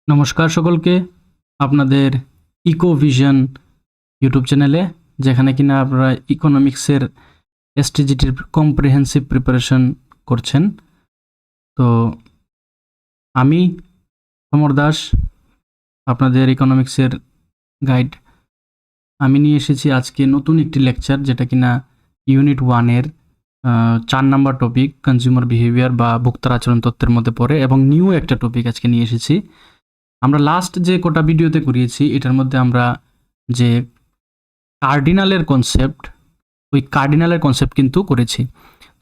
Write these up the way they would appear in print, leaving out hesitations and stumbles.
নমস্কার সকলকে, আপনাদের ইকোভিশন ইউটিউব চ্যানেলে, যেখানে কিনা আপনারা ইকোনমিক্সের এসটিজিটির কম্প্রিহেন্সিভ প্রিপারেশন করছেন। তো আমি সমর দাস, আপনাদের ইকোনমিক্সের গাইড। আমি নিয়ে এসেছি আজকে নতুন একটি লেকচার, যেটা কিনা ইউনিট 1-এর 4 নম্বর টপিক কনজিউমার বিহেভিয়ার বা ভোক্তার আচরণ তত্ত্বের মধ্যে পড়ে, এবং নিউ একটা টপিক আজকে নিয়ে এসেছি। আমরা লাস্ট যে কোটা ভিডিওতে করিয়েছি, এটার মধ্যে আমরা যে কার্ডিনালের কনসেপ্ট, ওই কার্ডিনালের কনসেপ্ট কিন্তু করেছি।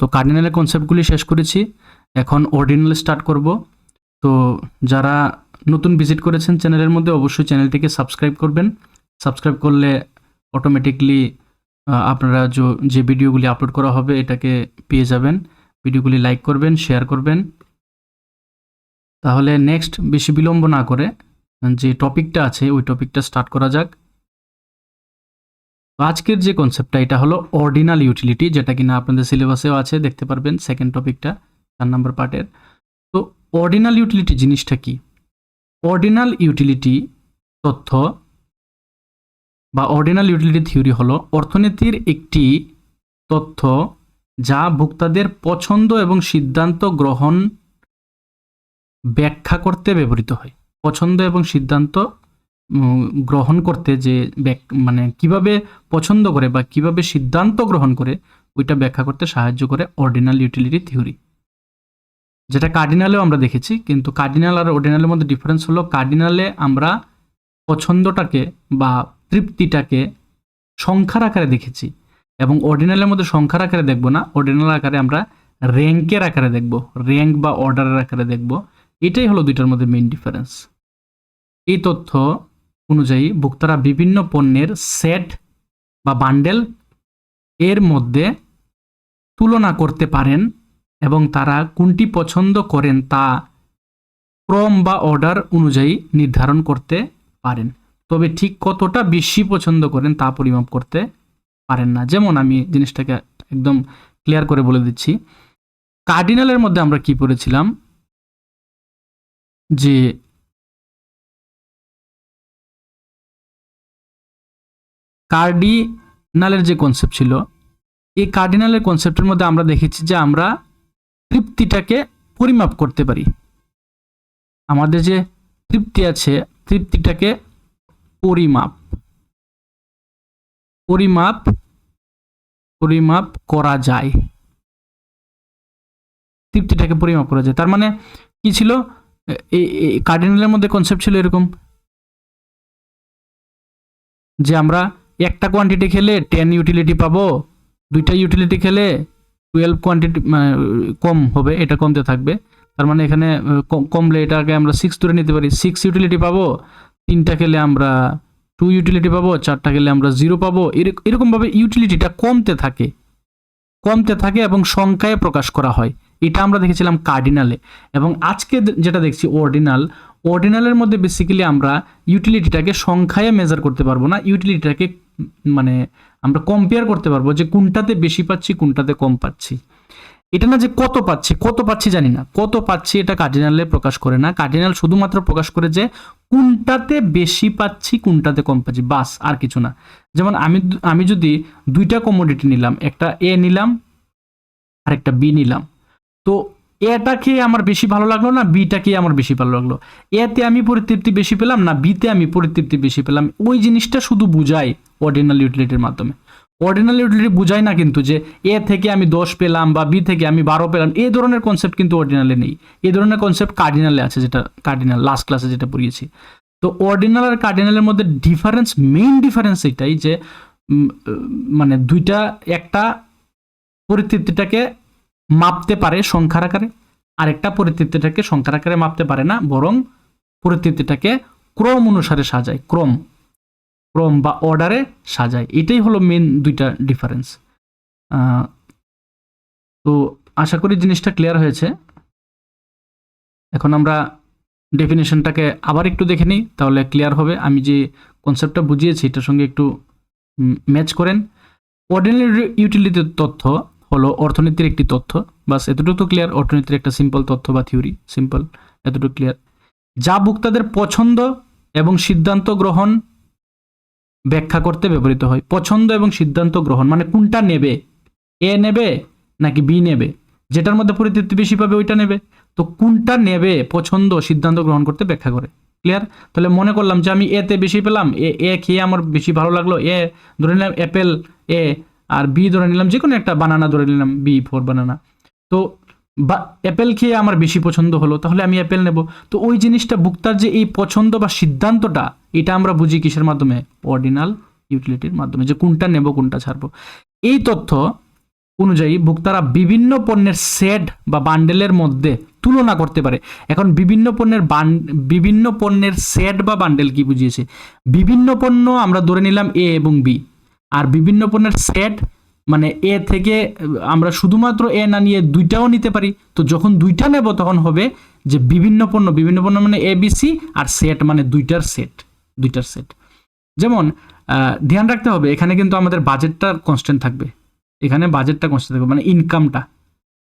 তো কার্ডিনালের কনসেপ্টগুলি শেষ করেছি, এখন অর্ডিনাল স্টার্ট করব। তো যারা নতুন ভিজিট করেছেন চ্যানেলের মধ্যে, অবশ্যই চ্যানেলটিকে সাবস্ক্রাইব করবেন। সাবস্ক্রাইব করলে অটোমেটিকলি আপনারা যে ভিডিওগুলি আপলোড করা হবে এটাকে পেয়ে যাবেন। ভিডিওগুলি লাইক করবেন, শেয়ার করবেন। তাহলে নেক্সট বেশি বিলম্ব না করে যে টপিকটা আছে ওই টপিকটা স্টার্ট করা যাক। তো আজকের যে কনসেপ্টটা, এটা হলো অর্ডিনাল ইউটিলিটি, যেটা কিনা আপনাদের সিলেবাসেও আছে, দেখতে পারবেন সেকেন্ড টপিকটা 4 নম্বর পার্টের। তো অর্ডিনাল ইউটিলিটি জিনিসটা কি? অর্ডিনাল ইউটিলিটি তথ্য বা অর্ডিনাল ইউটিলিটি থিওরি হলো অর্থনীতির একটি তথ্য যা ভোক্তাদের পছন্দ এবং সিদ্ধান্ত গ্রহণ ব্যাখ্যা করতে ব্যবহৃত হয়। পছন্দ এবং সিদ্ধান্ত গ্রহণ করতে যে মানে কিভাবে পছন্দ করে বা কিভাবে সিদ্ধান্ত গ্রহণ করে, ওইটা ব্যাখ্যা করতে সাহায্য করে অর্ডিনাল ইউটিলিটি থিওরি, যেটা কার্ডিনালেও আমরা দেখেছি। কিন্তু কার্ডিনাল আর অর্ডিনালের মধ্যে ডিফারেন্স হলো, কার্ডিনালে আমরা পছন্দটাকে বা তৃপ্তিটাকে সংখ্যার আকারে দেখেছি, এবং অর্ডিনালের মধ্যে সংখ্যার আকারে দেখব না, অর্ডিনাল আকারে আমরা র্যাঙ্কের আকারে দেখব, র্যাঙ্ক বা অর্ডারের আকারে দেখব। এটাই হলো দুইটার মধ্যে মেইন ডিফারেন্স। এই তথ্য অনুযায়ী ভোক্তারা বিভিন্ন পণ্যের সেট বা বান্ডেল এর মধ্যে তুলনা করতে পারেন, এবং তারা কোনটি পছন্দ করেন তা ক্রম বা অর্ডার অনুযায়ী নির্ধারণ করতে পারেন। তবে ঠিক কতটা বেশি পছন্দ করেন তা পরিমাপ করতে পারেন না। যেমন আমি জিনিসটাকে একদম ক্লিয়ার করে বলে দিচ্ছি। কার্ডিনালের মধ্যে আমরা কি পড়েছিলাম, যে কার্ডিনালের যে কনসেপ্ট ছিল, এই কার্ডিনালের কনসেপ্টের মধ্যে আমরা দেখেছি যে আমরা তৃপ্তিটাকে পরিমাপ করতে পারি। আমাদের যে তৃপ্তি আছে, তৃপ্তিটাকে পরিমাপ পরিমাপ পরিমাপ করা যায়। তৃপ্তিটাকে পরিমাপ করা যায়, তার মানে কি ছিল? কার্ডিনালের মধ্যে কনসেপ্ট ছিল এরকম, যে আমরা একটা কোয়ান্টিটি খেলে 10 ইউটিলিটি পাবো, দুইটা ইউটিলিটি খেলে 12 কোয়ান্টিটি কম হবে, এটা কমতে থাকবে। তার মানে এখানে কমলে এটাকে আমরা 6 ধরে নিতে পারি, 6 ইউটিলিটি পাবো। 3টা খেলে আমরা 2 ইউটিলিটি পাবো, 4টা খেলে আমরা 0 পাবো। এরকমভাবে ইউটিলিটিটা কমতে থাকে এবং সংখ্যায় প্রকাশ করা হয়। এটা আমরা দেখেছিলাম কার্ডিনালে। এবং আজকে যেটা দেখছি অর্ডিনালের মধ্যে বেসিক্যালি আমরা ইউটিলিটিটাকে সংখ্যায় মেজার করতে পারবো না, ইউটিলিটিটাকে মানে আমরা কম্পেয়ার করতে পারবো যে কোনটাতে বেশি পাচ্ছি, কোনটাতে কম পাচ্ছি। এটা না যে কত পাচ্ছি জানি না, কত পাচ্ছি এটা কার্ডিনালে প্রকাশ করে না। কার্ডিনাল শুধুমাত্র প্রকাশ করে যে কোনটাতে বেশি পাচ্ছি, কোনটাতে কম পাচ্ছি, বাস, আর কিছু না। যেমন আমি যদি দুইটা কমোডিটি নিলাম, একটা এ নিলাম আর একটা বি নিলাম, তো এটাকে আমার বেশি ভালো লাগলো না বিটাকে আমার বেশি ভালো লাগলো, এতে আমি পরিতৃপ্তি বেশি পেলাম না বিতে আমি পরিতৃপ্তি বেশি পেলাম, ওই জিনিসটা শুধু বুঝায় অর্ডিনাল ইউটিলিটির মাধ্যমে। অর্ডিনাল ইউটিলিটি বুঝায় না কিন্তু যে এ থেকে আমি 10 পেলাম বা বি থেকে আমি 12 পেলাম, এই ধরনের কনসেপ্ট কিন্তু অর্ডিনালে নেই। এই ধরনের কনসেপ্ট কার্ডিনালে আছে, যেটা কার্ডিনাল লাস্ট ক্লাসে যেটা পড়িয়েছি। তো অর্ডিনাল আর কার্ডিনালের মধ্যে ডিফারেন্স, মেইন ডিফারেন্স এটাই যে মানে দুইটা, একটা পরিতৃপ্তিটাকে মাপতে পারে সংখ্যার আকারে, আরেকটা পরিতৃপ্তিটাকে সংখ্যার আকারে মাপতে পারে না, বরং পরিতৃপ্তিটাকে ক্রম অনুসারে সাজায়, ক্রম বা অর্ডারে সাজায়। এটাই হলো মেন দুইটা ডিফারেন্স। তো আশা করি জিনিসটা ক্লিয়ার হয়েছে। এখন আমরা ডেফিনেশনটাকে আবার একটু দেখে নিই, তাহলে ক্লিয়ার হবে। আমি যে কনসেপ্টটা বুঝিয়েছি এটার সঙ্গে একটু ম্যাচ করেন। অর্ডিনাল ইউটিলিটির তথ্য হলো অর্থনীতির একটি তথ্য, বাস এতটুকু তো ক্লিয়ার। অর্থনীতির একটা সিম্পল তথ্য বা থিওরি, সিম্পল, এতটুকু ক্লিয়ার। যা ভোক্তাদের পছন্দ এবং সিদ্ধান্ত গ্রহণ ব্যাখ্যা করতে ব্যবহৃত হয়। পছন্দ এবং সিদ্ধান্ত গ্রহণ মানে কোনটা নেবে, এ নেবে নাকি বি নেবে, যেটার মধ্যে পরিতৃপ্তি বেশি পাবে ওইটা নেবে। তো কোনটা নেবে পছন্দ সিদ্ধান্ত গ্রহণ করতে ব্যাখ্যা করে। ক্লিয়ার? তাহলে মনে করলাম যে আমি এতে বেশি পেলাম, এ খেয়ে আমার বেশি ভালো লাগলো, এ ধরে নিলাম অ্যাপেল এ, আর বি ধরে নিলাম যে কোনো একটা বানানা ধরে নিলাম বি ফর বানানা। তো বা অ্যাপেল খেয়ে আমার বেশি পছন্দ হলো, তাহলে আমি অ্যাপেল নেব। তো ওই জিনিসটা ভোক্তার যে এই পছন্দ বা সিদ্ধান্তটা, এটা আমরা বুঝি কিসের মাধ্যমে? অর্ডিনাল ইউটিলিটির মাধ্যমে, যে কোনটা নেব কোনটা ছাড়বো। এই তথ্য অনুযায়ী ভোক্তারা বিভিন্ন পণ্যের সেট বা বান্ডেলের মধ্যে তুলনা করতে পারে। এখন বিভিন্ন পণ্যের সেট বা বান্ডেল কি বুঝিয়েছে? বিভিন্ন পণ্য আমরা ধরে নিলাম এ এবং বি, আর বিভিন্ন পণ্যের সেট মানে এ থেকে আমরা শুধুমাত্র এ না নিয়ে দুইটাও নিতে পারি। তো যখন দুইটা নেব তখন হবে যে বিভিন্ন পণ্য মানে এ বি সি, আর সেট মানে দুইটার সেট। যেমন ধ্যান রাখতে হবে এখানে কিন্তু আমাদের বাজেটটা কনস্ট্যান্ট থাকবে, এখানে বাজেটটা কনস্ট্যান্ট থাকবে মানে ইনকামটা,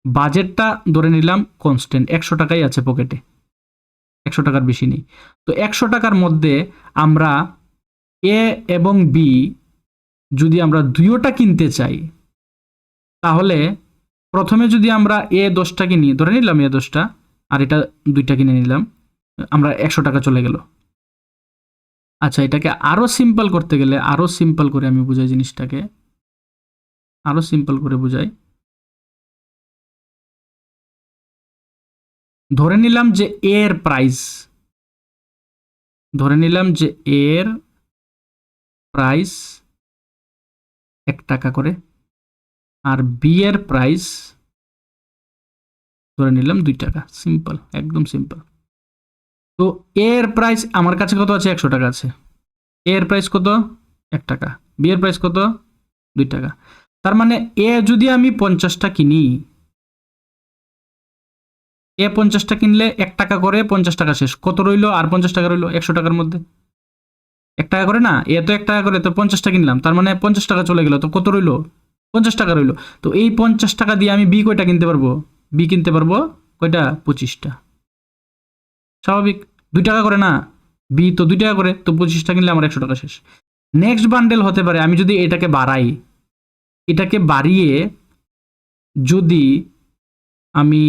বাজেটটা ধরে নিলাম কনস্ট্যান্ট, 100 টাকাই আছে পকেটে, 100 টাকার বেশি নেই। তো 100 টাকার মধ্যে আমরা এ এবং বি যদি আমরা দুইটা কিনতে চাই, তাহলে প্রথমে যদি আমরা এ 10টা কিনি, ধরে নিলাম এ 10টা, আর এটা 2টা কিনে নিলাম, আমরা 100 টাকা চলে গেল। আচ্ছা, এটাকে আরো সিম্পল করতে গেলে, আরো সিম্পল করে আমি বুঝাই জিনিসটাকে, আরো সিম্পল করে বুঝাই। ধরে নিলাম যে এর প্রাইস, ধরে নিলাম যে এর প্রাইস 1 টাকা করে, আর বি এর প্রাইস ধরে নিলাম 2 টাকা। সিম্পল, একদম সিম্পল। তো এর প্রাইস আমার কাছে কত আছে? 100 টাকা আছে। এর প্রাইস কত? 1 টাকা। বি এর প্রাইস কত? 2 টাকা। তার মানে এ যদি আমি 50টা কিনি, এ 50টা কিনলে 1 টাকা করে 50 টাকা শেষ, কত রইলো? আর 50 টাকা রইলো 100 টাকার মধ্যে, 1 টাকা করে না, এ তো 1 টাকা করে, তো 50টা কিনলাম, তার মানে 50 টাকা চলে গেল, তো কত রইলো? 50 টাকা রইলো। তো এই 50 টাকা দিয়ে আমি বি কয়টা কিনতে পারবো? বি কিনতে পারবো কয়টা? 25টা। স্বাভাবিক, 2 টাকা করে না, বি তো 2 টাকা করে, তো 25টা কিনলে আমার 100 টাকা শেষ। নেক্সট বান্ডেল হতে পারে আমি যদি এটাকে বাড়াই, এটাকে বাড়িয়ে যদি আমি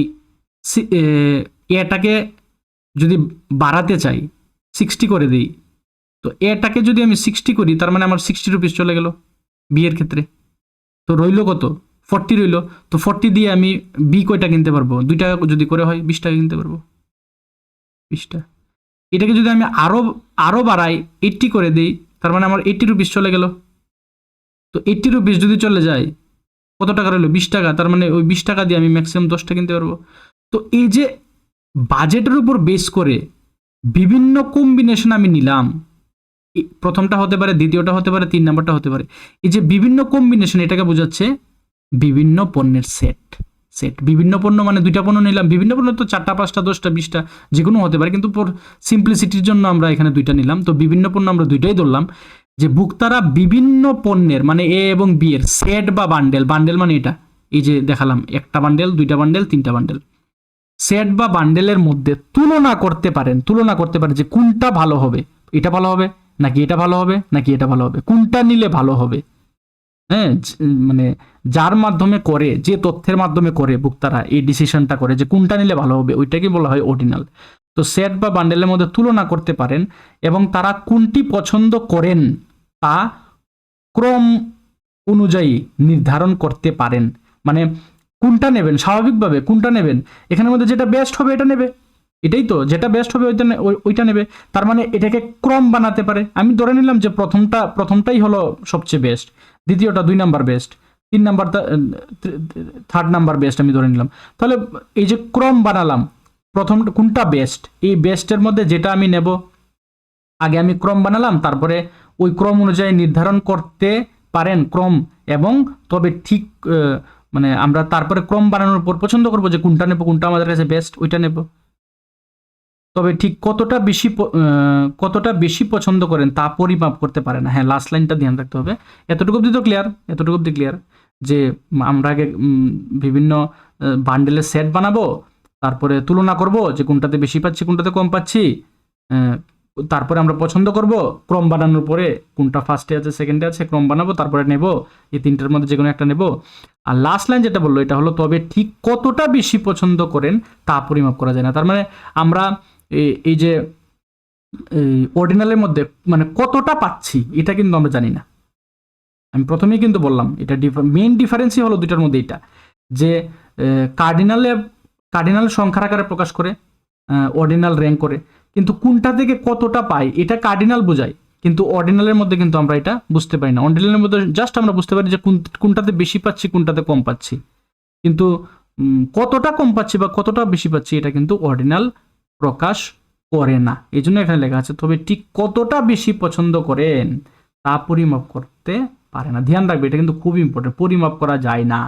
এটাকে যদি বাড়াতে চাই, 60 করে দিই, তো এটাকে যদি আমি 60 করি, তার মানে আমার 60 রুপিস চলে গেল বি এর ক্ষেত্রে। তো রইলো কত? 40 রইলো। তো 40 দিয়ে আমি বি কয়টা কিনতে পারবো? 2 টাকা যদি করে হয় 20 টাকা কিনতে পারবো, 20টা। এটাকে যদি আমি আরো বাড়াই, 80 করে দিই, তার মানে আমার 80 রুপিস চলে গেল। তো 80 রুপিস যদি চলে যায়, কত টাকা রইলো? 20 টাকা। তার মানে ওই 20 টাকা দিয়ে আমি ম্যাক্সিমাম 10টা কিনতে পারবো। তো এই যে বাজেটের উপর বেস করে বিভিন্ন কম্বিনেশন আমি নিলাম, প্রথমটা হতে পারে, দ্বিতীয়টা হতে পারে, 3 নাম্বারটা হতে পারে। এই যে বিভিন্ন কম্বিনেশন, এটাকে বোঝাচ্ছে বিভিন্ন পণ্যের সেট। বিভিন্ন পণ্য মানে 2টা পণ্য নিলাম, বিভিন্ন পণ্য তো 4টা 5টা 10টা 20টা যে কোনো হতে পারে, কিন্তু সিম্পলিসিটির জন্য আমরা এখানে 2টা নিলাম। তো বিভিন্ন পণ্য আমরা 2টাই ধরলাম, যে ভোক্তারা বিভিন্ন পণ্যের মানে এ এবং বি এর সেট বা বান্ডেল মানে এটা, এই যে দেখালাম, 1টা বান্ডেল, 2টা বান্ডেল, 3টা বান্ডেল, সেট বা বান্ডেলের মধ্যে তুলনা করতে পারেন যে কোনটা ভালো হবে, এটা ভালো হবে নাকি এটা ভালো হবে, নাকি এটা ভালো হবে, কোনটা নিলে ভালো হবে। হ্যাঁ, মানে যার মাধ্যমে করে, যে তথ্যের মাধ্যমে করে ভোক্তারা এই ডিসিশনটা করে যে কোনটা নিলে ভালো হবে, ওইটাকে বলা হয় অর্ডিনাল। তো সেট বা বান্ডেলের মধ্যে তুলনা করতে পারেন এবং তারা কোনটি পছন্দ করেন তা ক্রম অনুযায়ী নির্ধারণ করতে পারেন। মানে কোনটা নেবেন, স্বাভাবিকভাবে কোনটা নেবেন, এখানের মধ্যে যেটা বেস্ট হবে এটা নেবে, এটাই তো, যেটা বেস্ট হবে ওইটা নেবে। তার মানে এটাকে ক্রম বানাতে পারে। আমি ধরে নিলাম যে প্রথমটাই হলো সবচেয়ে বেস্ট, দ্বিতীয়টা 2 number best, 3 number 3rd number best আমি ধরে নিলাম। তাহলে এই যে ক্রম বানালাম, প্রথম কোনটা বেস্ট, এই বেস্টের মধ্যে যেটা আমি নেব, আগে আমি ক্রম বানালাম, তারপরে ওই ক্রম অনুযায়ী নির্ধারণ করতে পারেন ক্রম, এবং তবে ঠিক মানে আমরা তারপরে ক্রম বানানোর পর পছন্দ করবো যে কোনটা নেব, কোনটা আমাদের কাছে বেস্ট, ওইটা নেব। তবে ঠিক কতটা বেশি পছন্দ করেন তা পরিমাপ করতে পারে না। হ্যাঁ, লাস্ট লাইনটা ধ্যান রাখতে হবে। এতটুকু অবধি তো ক্লিয়ার, এতটুকু অবধি ক্লিয়ার যে আমরা আগে বিভিন্ন বান্ডেলের সেট বানাবো, তারপরে তুলনা করব যে কোনটাতে বেশি পাচ্ছি কোনটাতে কম পাচ্ছি, তারপরে আমরা পছন্দ করব ক্রম বানানোর পরে কোনটা ফার্স্টে আছে সেকেন্ডে আছে ক্রম বানাবো, তারপরে নেব এই তিনটার মধ্যে যে কোনো একটা নেব। আর লাস্ট লাইন যেটা বললো এটা হলো তবে ঠিক কতটা বেশি পছন্দ করেন তা পরিমাপ করা যায় না। তার মানে আমরা এই যে অর্ডিনালের মধ্যে মানে কতটা পাচ্ছি এটা কিন্তু আমরা জানি না। আমি প্রথমেই কিন্তু বললাম এটা মেইন ডিফারেন্সই হলো দুইটার মধ্যে এটা, যে কার্ডিনাল সংখ্যার আকারে প্রকাশ করে, অর্ডিনাল র্যাঙ্ক করে, কিন্তু কোনটা থেকে কতটা পাই এটা কার্ডিনাল বোঝায়, কিন্তু অর্ডিনালের মধ্যে কিন্তু আমরা এটা বুঝতে পারি না। অর্ডিনালের মধ্যে জাস্ট আমরা বুঝতে পারি যে কোনটাতে বেশি পাচ্ছি কোনটাতে কম পাচ্ছি, কিন্তু কতটা কম পাচ্ছি বা কতটা বেশি পাচ্ছি এটা কিন্তু অর্ডিনাল প্রকাশ করে না। এই জন্য এখানে লেখা আছে তবে ঠিক কতটা বেশি পছন্দ করেন তা পরিমাপ করতে পারে না। ধ্যান রাখবে এটা কিন্তু খুব ইম্পর্টেন্ট, পরিমাপ করা যায় না।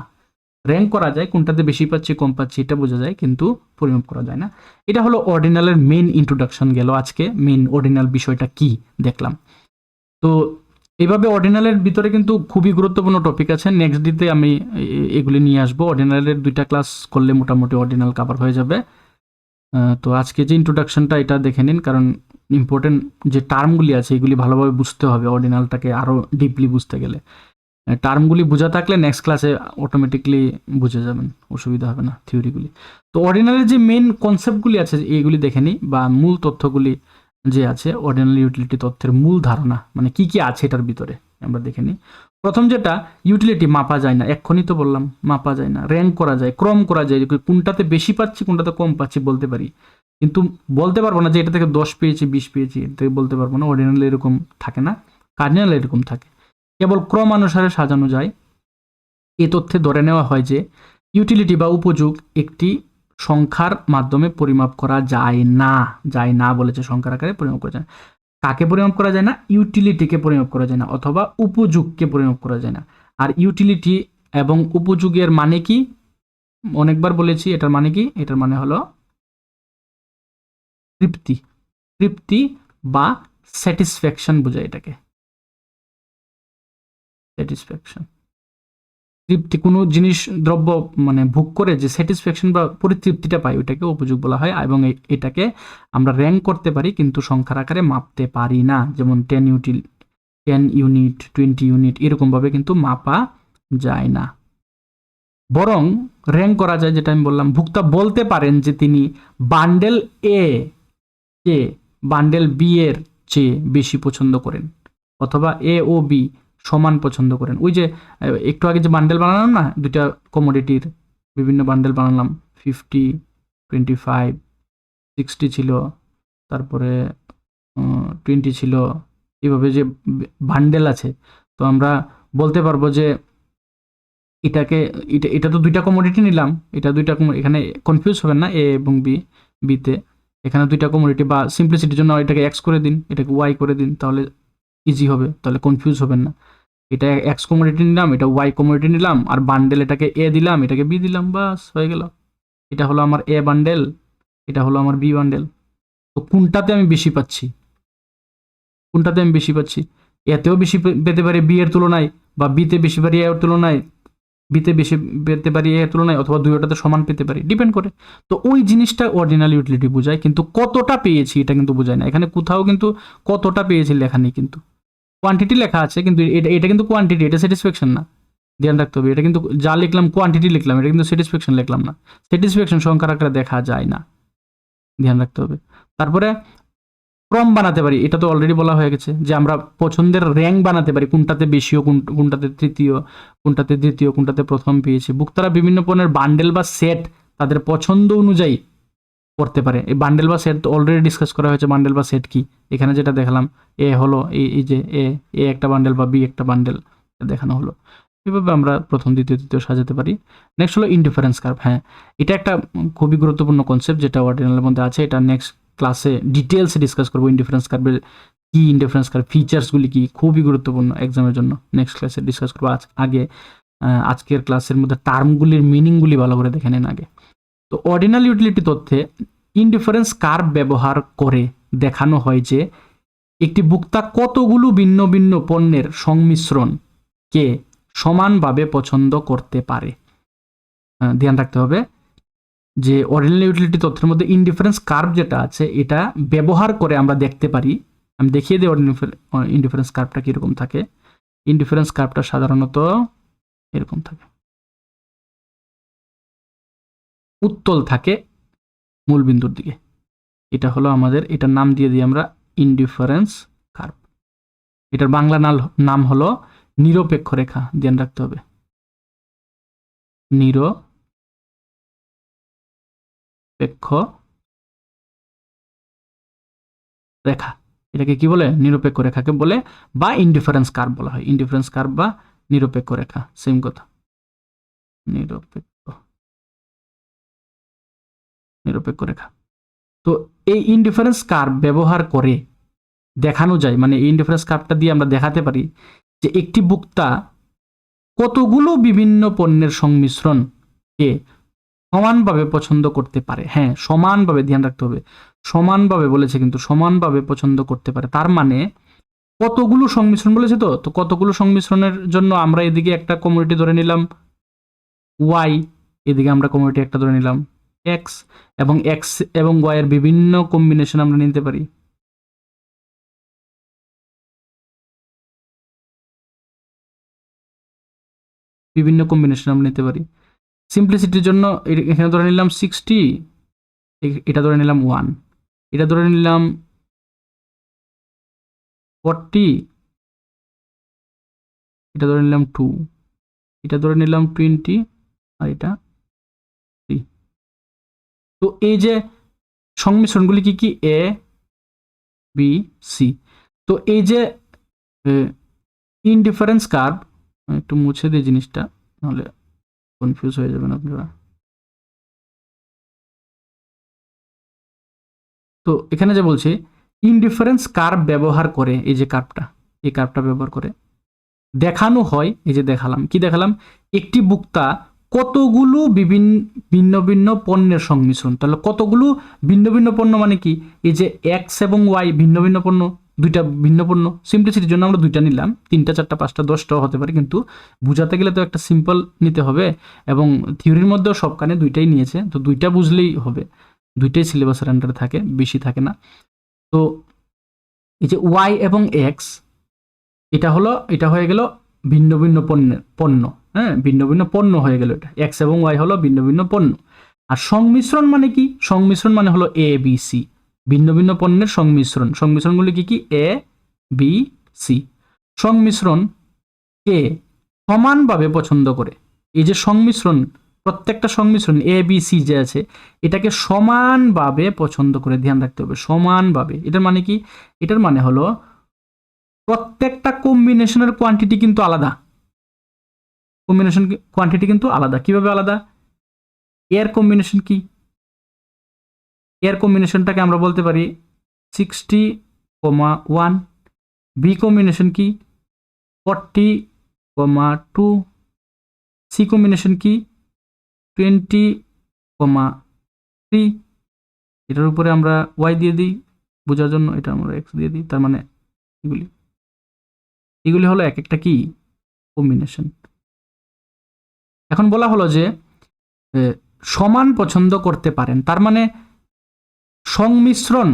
র্যাঙ্ক করা যায় কোনটাতে বেশি পাচ্ছি কম পাচ্ছি এটা বোঝা যায়, কিন্তু পরিমাপ করা যায় না। এটা হলো অর্ডিনালের মেইন ইন্ট্রোডাকশন গেল। আজকে মেইন অর্ডিনাল বিষয়টা কি দেখলাম। তো এইভাবে অর্ডিনালের ভিতরে কিন্তু খুবই গুরুত্বপূর্ণ টপিক আছে, নেক্সট দিতে আমি এগুলি নিয়ে আসবো। অর্ডিনালের 2টা ক্লাস করলে মোটামুটি অর্ডিনাল কভার হয়ে যাবে। তো আজকে যে ইন্ট্রোডাকশনটা এটা দেখে নিন, কারণ ইম্পর্টেন্ট যে টার্মগুলি আছে এগুলি ভালোভাবে বুঝতে হবে অর্ডিনালটাকে আরও ডিপলি বুঝতে গেলে। টার্মগুলি বোঝা থাকলে নেক্সট ক্লাসে অটোমেটিকলি বুঝে যাবেন, অসুবিধা হবে না থিওরিগুলি। তো অর্ডিনালের যে মেন কনসেপ্টগুলি আছে এইগুলি দেখে নিই, বা মূল তথ্যগুলি যে আছে অর্ডিনাল ইউটিলিটি তথ্যের মূল ধারণা মানে কি কি আছে এটার ভিতরে আমরা দেখে নিই। প্রথম যেটা ইউটিলিটি মাপা যায় না, এক্ষুনি তো বললাম মাপা যায় না। র্যাঙ্ক করা যায়, ক্রম করা যায়, কোনটাতে বেশি পাচ্ছি কোনটাতে কম পাচ্ছি বলতে পারি, কিন্তু বলতে পারবো না যে এটা থেকে 10 পেয়েছি 20 পেয়েছি, এটা থেকে বলতে পারবো না। অর্ডিনাল এরকম থাকে না, কার্ডিনাল এরকম থাকে, কেবল ক্রমানুসারে সাজানো যায়। এ তথ্যে ধরে নেওয়া হয় যে ইউটিলিটি বা উপযোগ একটি সংখ্যার মাধ্যমে পরিমাপ করা যায় না বলেছে, সংখ্যার আকারে পরিমাপ করা যায় না। কাকে পরিমাপ করা যায় না? ইউটিলিটিকে পরিমাপ করা যায় না, অথবা উপযোগকে পরিমাপ করা যায় না। আর ইউটিলিটি এবং উপযোগের মানে কি অনেকবার বলেছি, এটার মানে কি? এটার মানে হলো তৃপ্তি বা স্যাটিসফ্যাকশন বোঝায় এটাকে। স্যাটিসফ্যাকশন, তৃপ্তি, কোনো জিনিস দ্রব্য মানে ভোগ করে যে স্যাটিসফ্যাকশন বা পরিতৃপ্তিটা পাই ওইটাকে উপযোগ বলা হয়। এবং এটাকে আমরা র্যাঙ্ক করতে পারি কিন্তু সংখ্যার আকারে মাপতে পারি না, যেমন 10 ইউনিট 20 ইউনিট এরকমভাবে কিন্তু মাপা যায় না। বরং র্যাঙ্ক করা যায়, যেটা আমি বললাম। ভোক্তা বলতে পারেন যে তিনি বান্ডেল এ কে বান্ডেল বি এর চেয়ে বেশি পছন্দ করেন, অথবা এ ও বি সমান পছন্দ করেন। ওই যে একটু আগে যে বান্ডেল বানালাম না, দুইটা কমোডিটির বিভিন্ন বান্ডেল বানালাম, 50, 25, 60 ছিল, তারপরে 20 ছিল, এইভাবে যে বান্ডেল আছে। তো আমরা বলতে পারবো যে এটা তো দুইটা কমোডিটি নিলাম, এটা দুইটা এখানে কনফিউজ হবেন না, এ এবং বিতে এখানে দুইটা কমোডিটি, বা সিম্পলিসিটির জন্য এটাকে এক্স করে দিন, এটাকে ওয়াই করে দিন, তাহলে ইজি হবে, তাহলে কনফিউজ হবেন না। এটা এক্স কমোডিটি নিলাম, এটা ওয়াই কমোডিটি নিলাম, আর বান্ডেল এটাকে এ দিলাম, এটাকে বি দিলাম, বাস হয়ে গেল। এটা হলো আমার এ বান্ডেল, এটা হলো আমার বি বান্ডেল। তো কোনটাতে আমি বেশি পাচ্ছি, এতেও বেশি পেতে পারি বি এর তুলনায়, বা বিতে বেশি পারি এর তুলনায়, বিতে বেশি পেতে পারি এর তুলনায়, অথবা দুইটাতে সমান পেতে পারি, ডিপেন্ড করে। তো ওই জিনিসটা অর্ডিনাল ইউটিলিটি বোঝায়, কিন্তু কতটা পেয়েছি এটা কিন্তু বোঝায় না। এখানে কোথাও কিন্তু কতটা পেয়েছি লেখা নেই, কিন্তু কোয়ান্টিটি লেখা আছে, কিন্তু এটা কিন্তু কোয়ান্টিটি, এটা স্যাটিসফ্যাকশন না, ধ্যান রাখতে হবে। এটা কিন্তু যা লিখলাম কোয়ান্টিটি লিখলাম, এটা কিন্তু স্যাটিসফ্যাকশন লিখলাম না। স্যাটিসফ্যাকশন সংখ্যার আকারে দেখা যায় না, ধ্যান রাখতে হবে। তারপরে ক্রম বানাতে পারি, এটা তো অলরেডি বলা হয়ে গেছে যে আমরা পছন্দের র্যাঙ্ক বানাতে পারি, কোনটাতে বেশিও কোনটাতে তৃতীয়, কোনটাতে দ্বিতীয়, কোনটাতে প্রথম পেয়েছে। ভোক্তারা বিভিন্ন পণ্যের বান্ডেল বা সেট তাদের পছন্দ অনুযায়ী করতে পারে। এই বান্ডেল বা সেট অলরেডি ডিসকাস করা হয়েছে, বান্ডেল বা সেট কি। এখানে যেটা দেখালাম এ হলো এই যে এ একটা বান্ডেল বা বি একটা বান্ডেল দেখানো হলো। এভাবে আমরা প্রথম দ্বিতীয় তৃতীয় সাজাতে পারি। নেক্সট হলো ইনডিফারেন্স কার্ভ। হ্যাঁ, এটা একটা খুবই গুরুত্বপূর্ণ কনসেপ্ট যেটা অর্ডিনালের মধ্যে আছে। এটা নেক্সট ক্লাসে ডিটেলসে ডিসকাস করবো। ইনডিফারেন্স কার্ভের কি, ইনডিফারেন্স কার্ভ ফিচার্সগুলি কি, খুবই গুরুত্বপূর্ণ এক্সামের জন্য। নেক্সট ক্লাসে ডিসকাস করবো। আগে আজকের ক্লাসের মধ্যে টার্মগুলির মিনিংগুলি ভালো করে দেখে নেন আগে। তো অর্ডিনাল ইউটিলিটি তথ্যে ইনডিফারেন্স কার্ভ ব্যবহার করে দেখানো হয় যে একটি ভোক্তা কতগুলো ভিন্ন ভিন্ন পণ্যের সংমিশ্রণকে সমানভাবে পছন্দ করতে পারে। ধ্যান রাখতে হবে, যে অর্ডিনাল ইউটিলিটি তথ্যের মধ্যে ইনডিফারেন্স কার্ভ যেটা আছে এটা ব্যবহার করে আমরা দেখতে পারি। আমি দেখিয়ে দিই ইনডিফারেন্স কার্ভটা কীরকম থাকে। ইনডিফারেন্স কার্ভটা সাধারণত এরকম থাকে, উত্তল থাকে মূল বিন্দুর দিকে। এটা হলো আমাদের, এটার নাম দিয়ে দিই আমরা ইনডিফারেন্স কার্ভ। এটার বাংলা নাম হলো নিরপেক্ষ রেখা, ধ্যান রাখতে হবে, নিরপেক্ষ রেখা। এটাকে কি বলে? নিরপেক্ষ রেখাকে বলে, বা ইনডিফারেন্স কার্ভ বলা হয়। ইনডিফারেন্স কার্ভ বা নিরপেক্ষ রেখা সেম কথা। নিরপেক্ষ রেখা। তো এই ইনডিফারেন্স কার্ভ ব্যবহার করে দেখানো যায়, মানে এই ইনডিফারেন্স কার্ভটা দিয়ে আমরা দেখাতে পারি যে একটি বক্তা কতগুলো বিভিন্ন পণ্যের সংমিশ্রণকে সমানভাবে পছন্দ করতে পারে। হ্যাঁ, সমানভাবে, ধ্যান রাখতে হবে, সমানভাবে বলেছে কিন্তু, সমানভাবে পছন্দ করতে পারে। তার মানে কতগুলো সংমিশ্রণ বলেছে, তো কতগুলো সংমিশ্রণের জন্য আমরা এদিকে একটা কমিউনিটি ধরে নিলাম ওয়াই, এদিকে আমরা কমিউনিটি একটা ধরে নিলাম এক্স, এবং এক্স এবং ওয়াই এর বিভিন্ন কম্বিনেশন আমরা নিতে পারি। বিভিন্ন কম্বিনেশন আমরা নিতে পারি। সিম্পলিসিটির জন্য এখানে ধরে নিলাম 60, এটা ধরে নিলাম 1, এটা ধরে নিলাম 40, এটা ধরে নিলাম 2, এটা ধরে নিলাম 20, আর এটা 3। তো এই যে সংমিশ্রণগুলি কি কি? এ, বি, সি। তো এই যে ইনডিফারেন্স কার্ভ, একটু মুছে দিই জিনিসটা, নাহলে কনফিউজ হয়ে যাবেন আপনারা। তো এখানে যে বলছে ইনডিফারেন্স কার্ভ ব্যবহার করে, এই যে কার্ভটা, এই কার্ভটা ব্যবহার করে দেখানো হয়, এই যে দেখালাম, কি দেখালাম? একটি বক্তা কতগুলো ভিন্ন ভিন্ন পণ্যের সংমিশ্রণ। তাহলে কতগুলো ভিন্ন ভিন্ন পণ্য মানে কি? এই যে এক্স এবং ওয়াই ভিন্ন ভিন্ন পণ্য, দুইটা ভিন্ন পণ্য। সিম্পলিসিটির জন্য আমরা দুইটা নিলাম, 3টা 4টা 5টা 10টাও হতে পারে, কিন্তু বুঝাতে গেলে তো একটা সিম্পল নিতে হবে, এবং থিওরির মধ্যেও সবখানে দুইটাই নিয়েছে, তো দুইটা বুঝলেই হবে। দুইটাই সিলেবাসের আন্ডারে থাকে, বেশি থাকে না। তো এই যে ওয়াই এবং এক্স, এটা হয়ে গেল ভিন্ন ভিন্ন পণ্য। হ্যাঁ, ভিন্ন ভিন্ন পণ্য হয়ে গেল, এটা এক্স এবং ওয়াই হলো ভিন্ন ভিন্ন পণ্য। আর সংমিশ্রণ মানে কি? সংমিশ্রণ মানে হলো এ বি সি, ভিন্ন ভিন্ন পণ্যের সংমিশ্রণ। সংমিশ্রণগুলি কি কি? এ বি সি। সংমিশ্রণ কে সমানভাবে পছন্দ করে। এই যে সংমিশ্রণ, প্রত্যেকটা সংমিশ্রণ এ বি সি যে আছে, এটাকে সমানভাবে পছন্দ করে, ধ্যান রাখতে হবে, সমানভাবে। এটার মানে কি? এটার মানে হলো প্রত্যেকটা কম্বিনেশনের কোয়ান্টিটি কিন্তু আলাদা। কম্বিনেশন কোয়ান্টিটি কিন্তু আলাদা। কিভাবে আলাদা? এর কম্বিনেশন কি? এর কম্বিনেশনটাকে আমরা বলতে পারি 60,1। বি কম্বিনেশন কি? 40,2। সি কম্বিনেশন কি? 20,3। এটার উপরে আমরা ওয়াই দিয়ে দিই বোঝার জন্য, এটা আমরা এক্স দিয়ে দিই। তার মানে এগুলি হলো এক একটা কি? কম্বিনেশন। এখন বলা হলো যে সমান পছন্দ করতে পারেন, তার মানে সংমিশ্রণ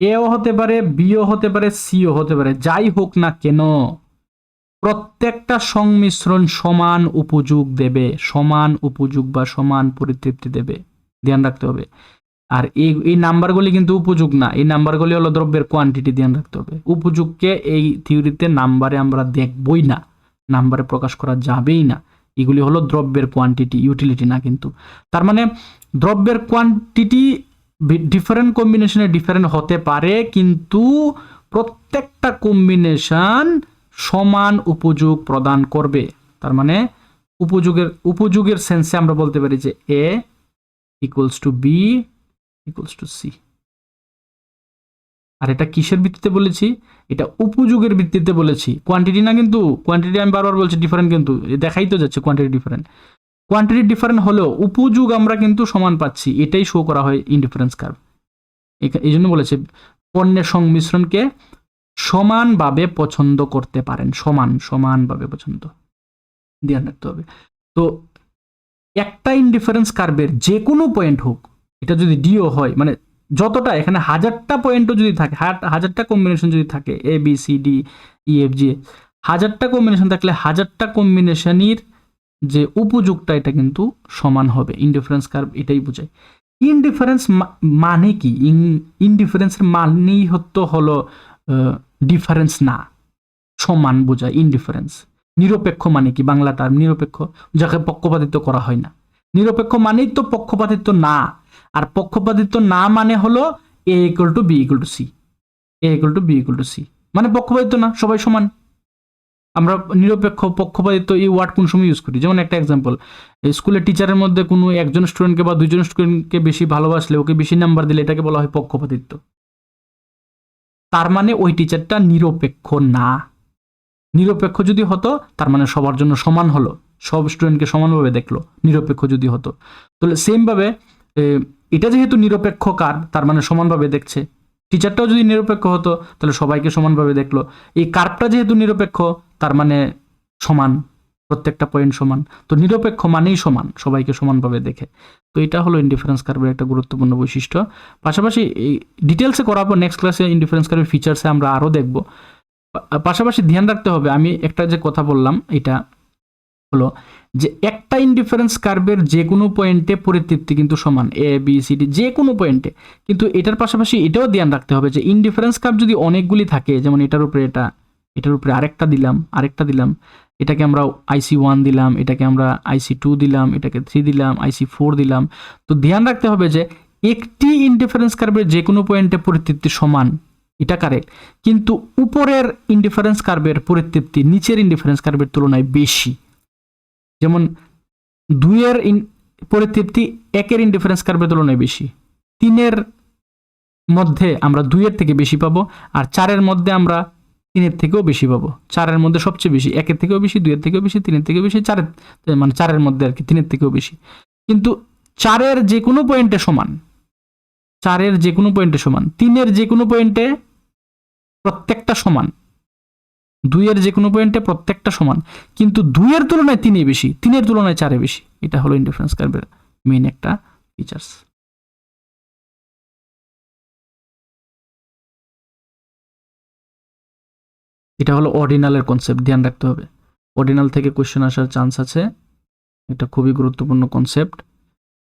এও হতে পারে, বিও হতে পারে, সিও হতে পারে, যাই হোক না কেন প্রত্যেকটা সংমিশ্রণ সমান উপযোগ দেবে, সমান উপযোগ বা সমান পরিতৃপ্তি দেবে, ধ্যান রাখতে হবে। আর এই নাম্বারগুলি কিন্তু উপযোগ না, এই নাম্বারগুলি হলো দ্রব্যের কোয়ান্টিটি, ধ্যান রাখতে হবে। উপযোগকে এই থিওরিতে নাম্বারে আমরা দেখবই না, নাম্বারে প্রকাশ করা যাবেই না। এগুলি হলো দ্রব্যের কোয়ান্টিটি, ইউটিলিটি না কিন্তু। তার মানে দ্রব্যের কোয়ান্টিটি ডিফারেন্ট কম্বিনেশনে ডিফারেন্ট হতে পারে, কিন্তু প্রত্যেকটা কম্বিনেশন সমান উপযোগ প্রদান করবে। তার মানে উপযোগের সেন্সে আমরা বলতে পারি যে A equals to B equals to C. আর এটা কিসের ভিত্তিতে বলেছি? এটা উপযোগের ভিত্তিতে বলেছি, কোয়ান্টিটি না কিন্তু। কোয়ান্টিটি আমি বারবার বলছি ডিফারেন্ট, কিন্তু দেখাই তো যাচ্ছে কোয়ান্টিটি ডিফারেন্ট। কোয়ান্টিটি ডিফারেন্ট হলেও উপযোগ আমরা কিন্তু সমান পাচ্ছি, এটাই শো করা হয় ইনডিফারেন্স কার্ভ। এই জন্য বলেছে পণ্যের সংমিশ্রণকে সমানভাবে পছন্দ করতে পারেন, সমানভাবে পছন্দ, ধ্যান রাখতে হবে। তো একটা ইনডিফারেন্স কার্ভের যে কোনো পয়েন্ট হোক, এটা যদি ডিও হয়, মানে যতটা এখানে 1000টা পয়েন্টও যদি থাকে, 1000টা কম্বিনেশন যদি থাকে, A B C D E F G, 1000টা কম্বিনেশন থাকলে 1000টা কম্বিনেশনের যে উপযোগটা এটা কিন্তু সমান হবে। ইনডিফারেন্স কার্ভ এটাই বোঝায়। ইনডিফারেন্স মানে কি? ইনডিফারেন্সের মানেই হলো ডিফারেন্স না, সমান বোঝায় ইনডিফারেন্স। নিরপেক্ষ মানে কি? বাংলা টার্ম নিরপেক্ষ, যাকে পক্ষপাতিত্ব করা হয় না। নিরপেক্ষ মানেই তো পক্ষপাতিত্ব না, আর পক্ষপাতিত্ব না মানে হলো A equal to B equal to C, A equal to B equal to C, মানে পক্ষপাতিত্ব না, সবাই সমান। আমরা নিরপেক্ষ পক্ষপাতিত্ব এই ওয়ার্ড কোন সময় ইউজ করি? যেমন একটা এক্সাম্পল, স্কুলের টিচারের মধ্যে কোনো একজন স্টুডেন্টকে বা দুইজন স্টুডেন্টকে বেশি ভালোবাসলে, ওকে বেশি নাম্বার দিলে, এটাকে বলা হয় পক্ষপাতিত্ব। তার মানে ওই টিচারটা নিরপেক্ষ না। নিরপেক্ষ যদি হতো তার মানে সবার জন্য সমান হলো, সব স্টুডেন্টকে সমানভাবে দেখলো, নিরপেক্ষ যদি হতো। তাহলে সেমভাবে এটা যেহেতু নিরপেক্ষ কার্ভ, তার মানে সমানভাবে দেখছে। টিচারটাও যদি নিরপেক্ষ হতো তাহলে সবাইকে সমানভাবে দেখলো। এই কার্ভটা যেহেতু নিরপেক্ষ, তার মানে সমান, প্রত্যেকটা পয়েন্ট সমান। তো নিরপেক্ষ মানেই সমান, সবাইকে সমানভাবে দেখে। তো এটা হলো ইনডিফারেন্স কার্ভের একটা গুরুত্বপূর্ণ বৈশিষ্ট্য। পাশাপাশি এই ডিটেলসে করাবো, নেক্সট ক্লাসে ইনডিফারেন্স কার্ভের ফিচার্সে আমরা আরও দেখবো। পাশাপাশি ধ্যান রাখতে হবে, আমি একটা যে কথা বললাম এটা হলো যে একটা ইনডিফারেন্স কার্ভের যে কোনো পয়েন্টে পরিতৃপ্তি কিন্তু সমান, এ বি সি ডি যে কোনো পয়েন্টে। কিন্তু এটার পাশাপাশি এটাও ধ্যান রাখতে হবে যে ইনডিফারেন্স কার্ভ যদি অনেকগুলি থাকে, যেমন এটার উপরে এটা, এটার উপরে আরেকটা দিলাম, এটাকে আমরা আইসি 1 দিলাম, এটাকে আমরা আইসি 2 দিলাম, এটাকে 3 দিলাম, আইসি 4 দিলাম। তো ধ্যান রাখতে হবে যে একটি ইনডিফারেন্স কার্ভের যে কোনো পয়েন্টে পরিতৃপ্তি সমান, এটা কারেক্ট। কিন্তু উপরের ইনডিফারেন্স কার্ভের পরিতৃপ্তি নিচের ইনডিফারেন্স কার্ভের তুলনায় বেশি। যেমন 2-এর পরিতৃপ্তি 1-এর ইনডিফারেন্স কার্ভের তুলনায় বেশি। 3-এর মধ্যে আমরা 2-এর থেকে বেশি পাবো, আর 4-এর মধ্যে আমরা 3-এর থেকেও বেশি পাবো। 4-এর মধ্যে সবচেয়ে বেশি, 1-এর থেকেও বেশি, 2-এর থেকেও বেশি, 3-এর থেকেও বেশি, 4-এর মানে 4-এর মধ্যে আর কি 3-এর থেকেও বেশি। কিন্তু 4-এর যে কোনো পয়েন্টে সমান, 4-এর যে কোনো পয়েন্টে সমান, 3-এর যে কোনো পয়েন্টে প্রত্যেকটা সমান, 2-এর যে কোনো পয়েন্টে প্রত্যেকটা সমান, কিন্তু 2-এর তুলনায় 3-এ বেশি, 3-এর তুলনায় 4-এ বেশি। এটা হলো ইনডিফারেন্স কার্ভের মেইন একটা ফিচার্স। এটা হলো অর্ডিনালের কনসেপ্ট, ধ্যান রাখতে হবে। অর্ডিনাল থেকে কোশ্চেন আসার চান্স আছে, এটা খুবই গুরুত্বপূর্ণ কনসেপ্ট।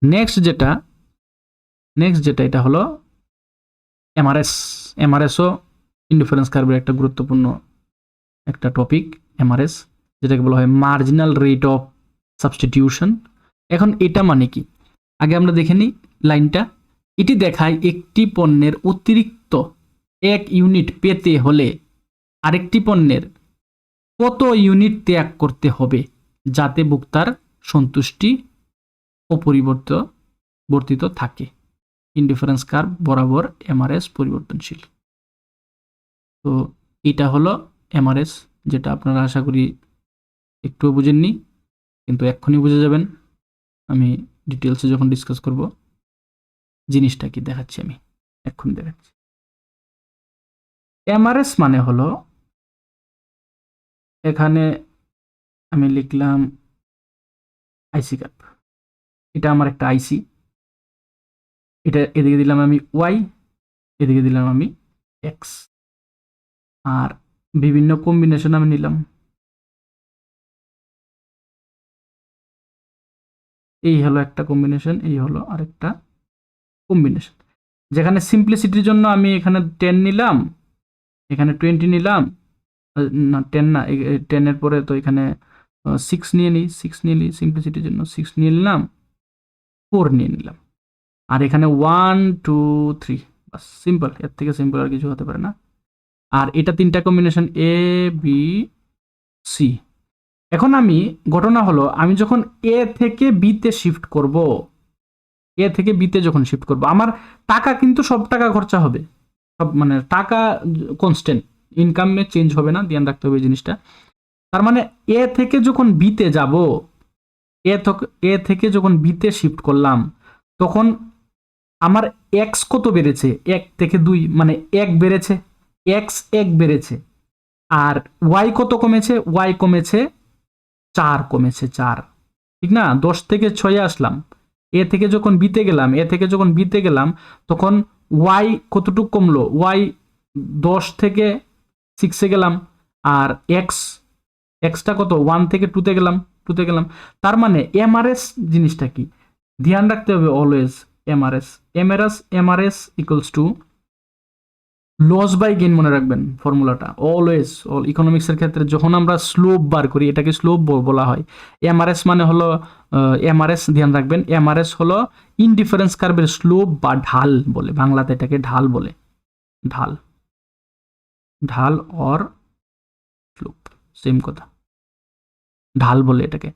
নেক্সট যেটা এটা হলো এমআরএস। এমআরএসও ইনডিফারেন্স কার্ভের একটা গুরুত্বপূর্ণ একটা টপিক, এমআরএস, যেটাকে বলা হয় মার্জিনাল রেট অফ সাবস্টিটিউশন। এখন এটা মানে কি, আগে আমরা দেখে নিই লাইনটা। এটি দেখায় একটি পণ্যের অতিরিক্ত 1 ইউনিট পেতে হলে আরেকটি পণ্যের কত ইউনিট ত্যাগ করতে হবে যাতে ভোক্তার সন্তুষ্টি অপরিবর্তিত থাকে। ইনডিফারেন্স কার্ভ বরাবর এমআরএস পরিবর্তনশীল। তো এটা হলো এমআরএস, যেটা আপনারা আশা করি একটুও বুঝেননি, কিন্তু এক্ষুনি বুঝে যাবেন। আমি ডিটেলসে যখন ডিসকাস করব জিনিসটা কি দেখাচ্ছি, আমি এক্ষুনি দেখাচ্ছি। এমআরএস মানে হলো, এখানে আমি লিখলাম আইসি কার্ভ, এটা আমার একটা আইসি, এটা এদিকে দিলাম আমি ওয়াই, এদিকে দিলাম আমি এক্স, আর বিভিন্ন কম্বিনেশন আমি নিলাম। এই হলো একটা কম্বিনেশন, এই হলো আরেকটা কম্বিনেশন। যেখানে সিম্পলিসিটির জন্য আমি এখানে 10 নিলাম, এখানে 20 নিলাম, না 10 না, 10-এর পরে তো এখানে 6 নিয়ে নিই, 6 নিয়ে নিই সিম্পলিসিটির জন্য, 6 নিয়ে নিলাম, 4 নিয়ে নিলাম, আর এখানে 1 2 3, বাস সিম্পল, এর থেকে সিম্পল আর কিছু হতে পারে না। আর এটা 3টা কম্বিনেশন, এ বি সি। এখন আমি, ঘটনা হলো আমি যখন এ থেকে বিতে শিফট করব, এ থেকে বিতে যখন শিফট করব, আমার টাকা কিন্তু সব টাকা খরচা হবে, সব মানে টাকা কনস্ট্যান্ট, ইনকামে চেঞ্জ হবে না, ধ্যান রাখতে হবে এই জিনিসটা। তার মানে এ থেকে যখন বিতে যাব, এ থেকে যখন বিতে শিফট করলাম, তখন আমার এক্স কত বেড়েছে, 1 থেকে 2, মানে 1 বেড়েছে, এক্স 1 বেড়েছে। আর ওয়াই কত কমেছে, ওয়াই কমেছে 4, কমেছে 4। ঠিক না? 10 থেকে 6 আসলাম, এ থেকে যখন বিতে গেলাম তখন ওয়াই কতটুকু কমলো, ওয়াই 10 থেকে 6 গেলাম, আর এক্সটা কত 1 থেকে 2 তে গেলাম। তার মানে এমআরএস জিনিসটা কি ধ্যান রাখতে হবে always. MRS equals to loss by gain, মনে রাখবেন ফর্মুলাটা অলওয়েজ। ইকোনমিক্সের ক্ষেত্রে যখন আমরা স্লোপ বার করি, এটাকে স্লোপ বলা হয়। এমআরএস মানে হলো এমআরএস ধ্যান রাখবেন, এমআরএস হলো ইনডিফারেন্স কার্ভের স্লোপ বা ঢাল বলে, বাংলাতে এটাকে ঢাল বলে। ঢাল অর স্লোপ সেম কথা, ঢাল বলে এটাকে।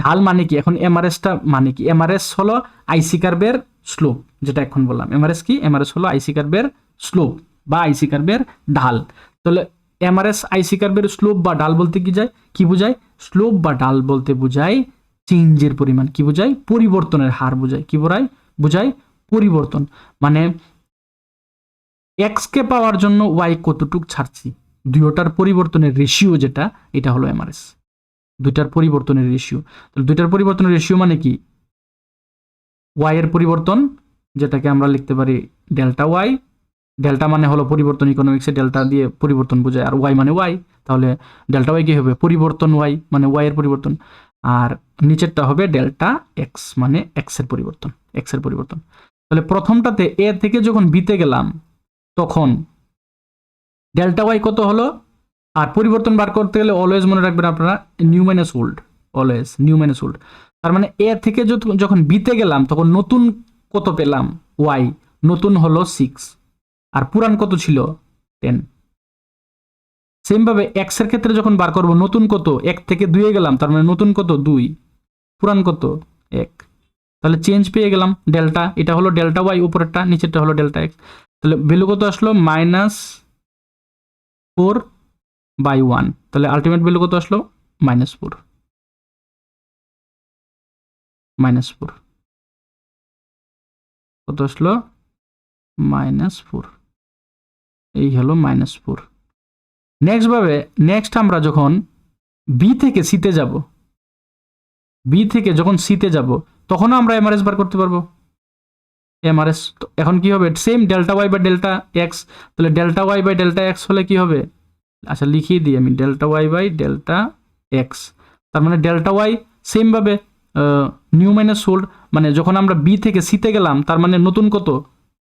ঢাল মানে কি, এখন এমআরএসটা মানে কি, এমআরএস হলো আইসি কার্ভের স্লোপ, যেটা এখন বললাম। এমআরএস কি, এমআরএস হলো আইসি কার্ভের স্লোপ বা আইসি কার্ভের ঢাল। তাহলে এমআরএস আইসি কার্ভের স্লোপ বা ঢাল বলতে কি বোঝায়? স্লোপ বা ঢাল বলতে বোঝায় চেঞ্জের পরিমাণ, কি বোঝায়? পরিবর্তনের হার বোঝায়। কি বোঝায়? পরিবর্তন। মানে এক্স কে পাওয়ার জন্য ওয়াই কতটুক ছাড়ছি, দুইটার পরিবর্তনের রেশিও যেটা, এটা হলো এমআরএস। দুইটার পরিবর্তনের রেশিও। তাহলে দুইটার পরিবর্তনের রেশিও মানে কি? ওয়াই এর পরিবর্তন, যেটাকে আমরা লিখতে পারি ডেল্টা ওয়াই। ডেল্টা মানে হলো পরিবর্তন, ইকোনমিক্সে ডেল্টা দিয়ে পরিবর্তন বোঝায়, আর ওয়াই মানে ওয়াই। তাহলে ডেল্টা ওয়াই কি হবে? পরিবর্তন ওয়াই মানে ওয়াই এর পরিবর্তন। আর নিচেরটা হবে ডেল্টা এক্স মানে এক্স এর পরিবর্তন। তাহলে প্রথমটাতে এ থেকে যখন বিতে গেলাম তখন ডেল্টা ওয়াই কত হলো, আর পরিবর্তন বার করতে গেলে অলওয়েজ মনে রাখবেন আপনারা new minus old, always new minus old. তার মানে এ থেকে যখন বিতে গেলাম তখন নতুন কত পেলাম? ওয়াই নতুন হলো 6, আর পুরান কত ছিল? 10। সেম ভাবে এক্স এর ক্ষেত্রে যখন বার করব, নতুন কত? 1 থেকে 2 এ গেলাম, তার মানে নতুন কত? 2, পুরান কত? 1। তাহলে চেঞ্জ পেয়ে গেলাম ডেল্টা, এটা হলো ডেল্টা ওয়াই উপরেরটা, নিচেরটা হলো ডেল্টা এক্স। তাহলে ভ্যালু কত আসলো? -4/1। তাহলে আলটিমেট ভ্যালু কত আসলো? -4। কত আসলো? -4। এই হলো -4। নেক্সট আমরা যখন বি থেকে সিতে যাব তখন আমরা এমআরএস বার করতে পারবো। এমআরএস এখন কি হবে? সেম ডেল্টা ওয়াই বা ডেল্টা এক্স। তাহলে delta Y by delta X হলে কি হবে? আচ্ছা লিখিয়ে দিই আমি, delta Y by delta X. তার মানে ডেল্টা ওয়াই সেম ভাবে নিউ মাইনাস ওল্ড, মানে যখন আমরা বি থেকে সিতে গেলাম তার মানে নতুন কত?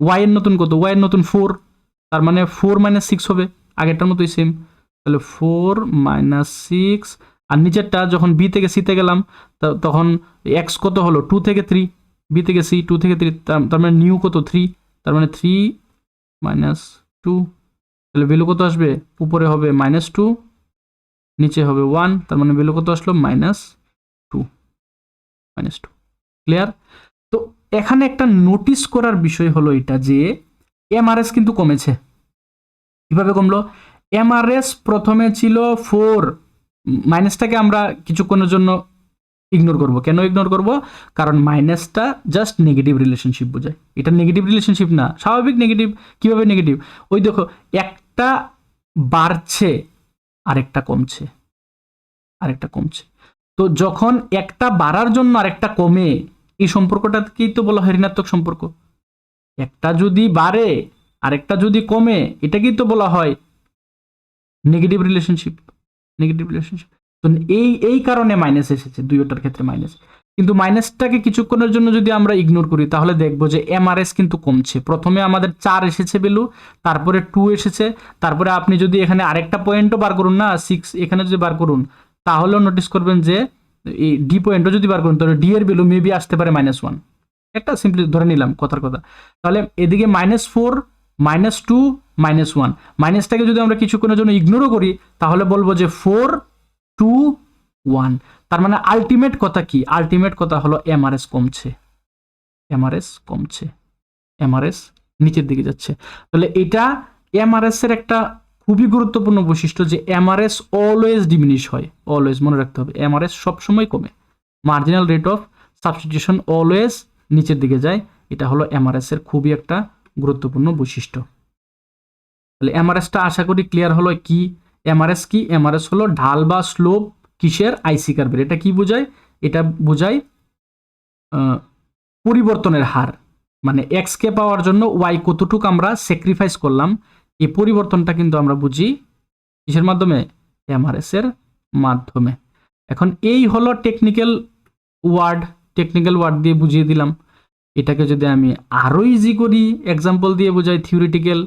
ওয়াই এর নতুন কত? ওয়াই এর নতুন 4, তার মানে 4 - 6 হবে, আগেরটার মতোই সেম। তাহলে 4 - 6। আর নিচেরটা যখন বি থেকে সিতে গেলাম তখন এক্স কত হলো? 2 থেকে 3, বি থেকে সি 2 থেকে 3, তার মানে নিউ কত? 3, তার মানে 3 - 2। তাহলে ভ্যালু কত আসবে? উপরে হবে -2, নিচে হবে 1, তার মানে ভ্যালু কত আসলো? -2। ক্লিয়ার? তো এখানে একটা নোটিস করার বিষয় হলো এটা যে এমআরএস কিন্তু কমেছে। কিভাবে কমলো? এমআরএস প্রথমে ছিল 4, মাইনাসটাকে আমরা কিছুক্ষণের জন্য ইগনোর করব। কেন ইগনোর করব? কারণ মাইনাসটা জাস্ট নেগেটিভ রিলেশনশিপ বোঝায়। এটা নেগেটিভ রিলেশনশিপ না, স্বাভাবিক নেগেটিভ। কিভাবে নেগেটিভ? ওই দেখো, একটা বাড়ছে আরেকটা কমছে। তো যখন একটা বাড়ার জন্য আরেকটা কমে, এই সম্পর্কটাকেই তো বলা হয় ঋণাত্মক সম্পর্ক। একটা যদি বাড়ে আরেকটা যদি কমে, এটাকেই তো বলা হয় নেগেটিভ রিলেশনশিপ। তো এই কারণে মাইনাস এসেছে, দুইটার ক্ষেত্রে মাইনাস। কিন্তু মাইনাসটাকে কিছুক্ষণের জন্য যদি আমরা ইগনোর করি তাহলে দেখবো যে এমআরএস কিন্তু কমছে। প্রথমে আমাদের 4 এসেছে ভ্যালু, তারপরে 2 এসেছে, তারপরে আপনি যদি এখানে আরেকটা পয়েন্টও বার করুন না, 6 এখানে যদি বার করুন, তাহলেও নোটিস করবেন যে এই ডি পয়েন্টও যদি বার করুন তাহলে ডি এর ভ্যালু মেবি আসতে পারে -1। একটা সিম্পলি ধরে নিলাম কথার কথা। তাহলে এদিকে -4, -2, -1, মাইনাসটাকে যদি আমরা কিছুক্ষণের জন্য ইগনোরও করি তাহলে বলবো যে 4, 2, 1। তার মানে আলটিমেট কথা কি? আলটিমেট কথা হলো এমআরএস কমছে, নিচের দিকে যাচ্ছে। তাহলে এটা এমআরএস এর একটা খুবই গুরুত্বপূর্ণ বৈশিষ্ট্য যে এমআরএস অলওয়েজ ডিমিনিশ হয়। অলওয়েজ মনে রাখতে হবে, এমআরএস সবসময় কমে। Marginal rate of substitution always নিচের দিকে যায়। এটা হলো এমআরএস এর খুবই একটা গুরুত্বপূর্ণ বৈশিষ্ট্য। তাহলে এমআরএসটা আশা করি ক্লিয়ার হলো। কি এমআরএস কি? এমআরএস হলো ঢাল বা স্লোপ কিসের? আইসি কার্ভের। এটা কি বোঝায়? এটা বোঝায় পরিবর্তনের হার, মানে এক্স কে পাওয়ার জন্য ওয়াই কতটুকু আমরা স্যাক্রিফাইস করলাম, এই পরিবর্তনটা কিন্তু আমরা বুঝি কিসের মাধ্যমে, এমআরএস এর মাধ্যমে। এখন এই হলো টেকনিক্যাল ওয়ার্ড দিয়ে বুঝিয়ে দিলাম। এটাকে যদি আমি আরো ইজি করি, এক্সাম্পল দিয়ে বোঝাই থিওরিটিক্যাল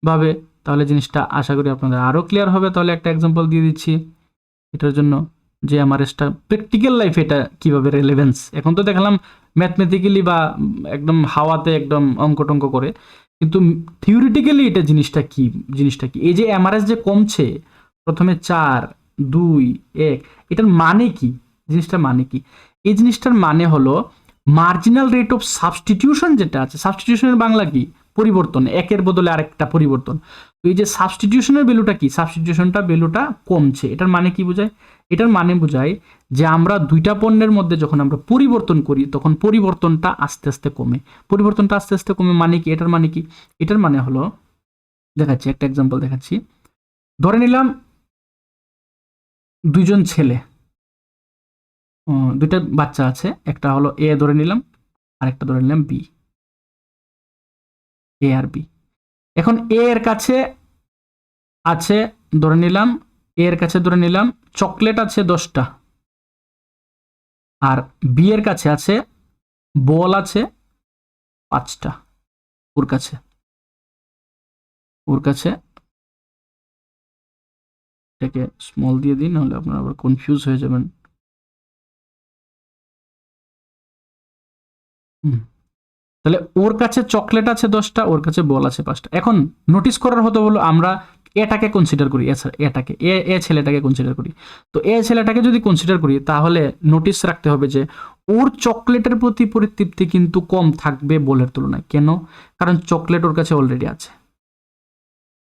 ভাবে, তাহলে জিনিসটা আশা করি আপনাদের আরো ক্লিয়ার হবে। তাহলে একটা এক্সাম্পল দিয়ে দিচ্ছি এটার জন্য, যে এমআরএসটা প্র্যাকটিক্যাল লাইফে এটা কিভাবে রেলেভেন্স। এখন তো দেখালাম ম্যাথমেটিক্যালি বা একদম হাওয়াতে একদম অঙ্ক টঙ্ক করে, কিন্তু থিওরিটিক্যালি এটা জিনিসটা কি, এই যে এমআরএস যে কমছে প্রথমে 4 2 1, এটার মানে কি, জিনিসটার মানে কি? এই জিনিসটার মানে হলো মার্জিনাল রেট অফ সাবস্টিটিউশন যেটা আছে, সাবস্টিটিউশনের বাংলা কি, পরিবর্তন, একের বদলে আরেকটা পরিবর্তন। তো এই যে সাবস্টিটিউশনের ভ্যালুটা কি, সাবস্টিটিউশনটা ভ্যালুটা কমছে, এটার মানে কি বোঝায়? এটার মানে বোঝায় যে আমরা দুইটা পণ্যের মধ্যে যখন আমরা পরিবর্তন করি তখন পরিবর্তনটা আস্তে আস্তে কমে। পরিবর্তনটা আস্তে আস্তে কমে মানে কি, এটার মানে কি? এটার মানে হলো, দেখাচ্ছি একটা এক্সাম্পল দেখাচ্ছি। ধরে নিলাম দুইজন ছেলে, দুইটা বাচ্চা আছে, একটা হলো এ ধরে নিলাম, আরেকটা ধরে নিলাম বি, এ আর বি। এখন এ এর কাছে আছে, ধরে নিলাম এর কাছে ধরে নিলাম চকলেট আছে 10টা, আর বি এর কাছে আছে বল আছে 5টা। ওর কাছে এটাকে স্মল দিয়ে দিন, নাহলে আপনারা আবার কনফিউজ হয়ে যাবেন। তাহলে ওর কাছে চকলেট আছে 10টা, ওর কাছে বল আছে 5টা। এখন নোটিস করার হতো বলো, আমরা এটাকে কনসিডার করি, এটাকে এ ছেলেটাকে কনসিডার করি। তো এ ছেলেটাকে যদি কনসিডার করি তাহলে নোটিস রাখতে হবে যে ওর চকলেটের প্রতি পরিতৃপ্তি কিন্তু কম থাকবে বলের তুলনায়। কেন? কারণ চকলেট ওর কাছে অলরেডি আছে।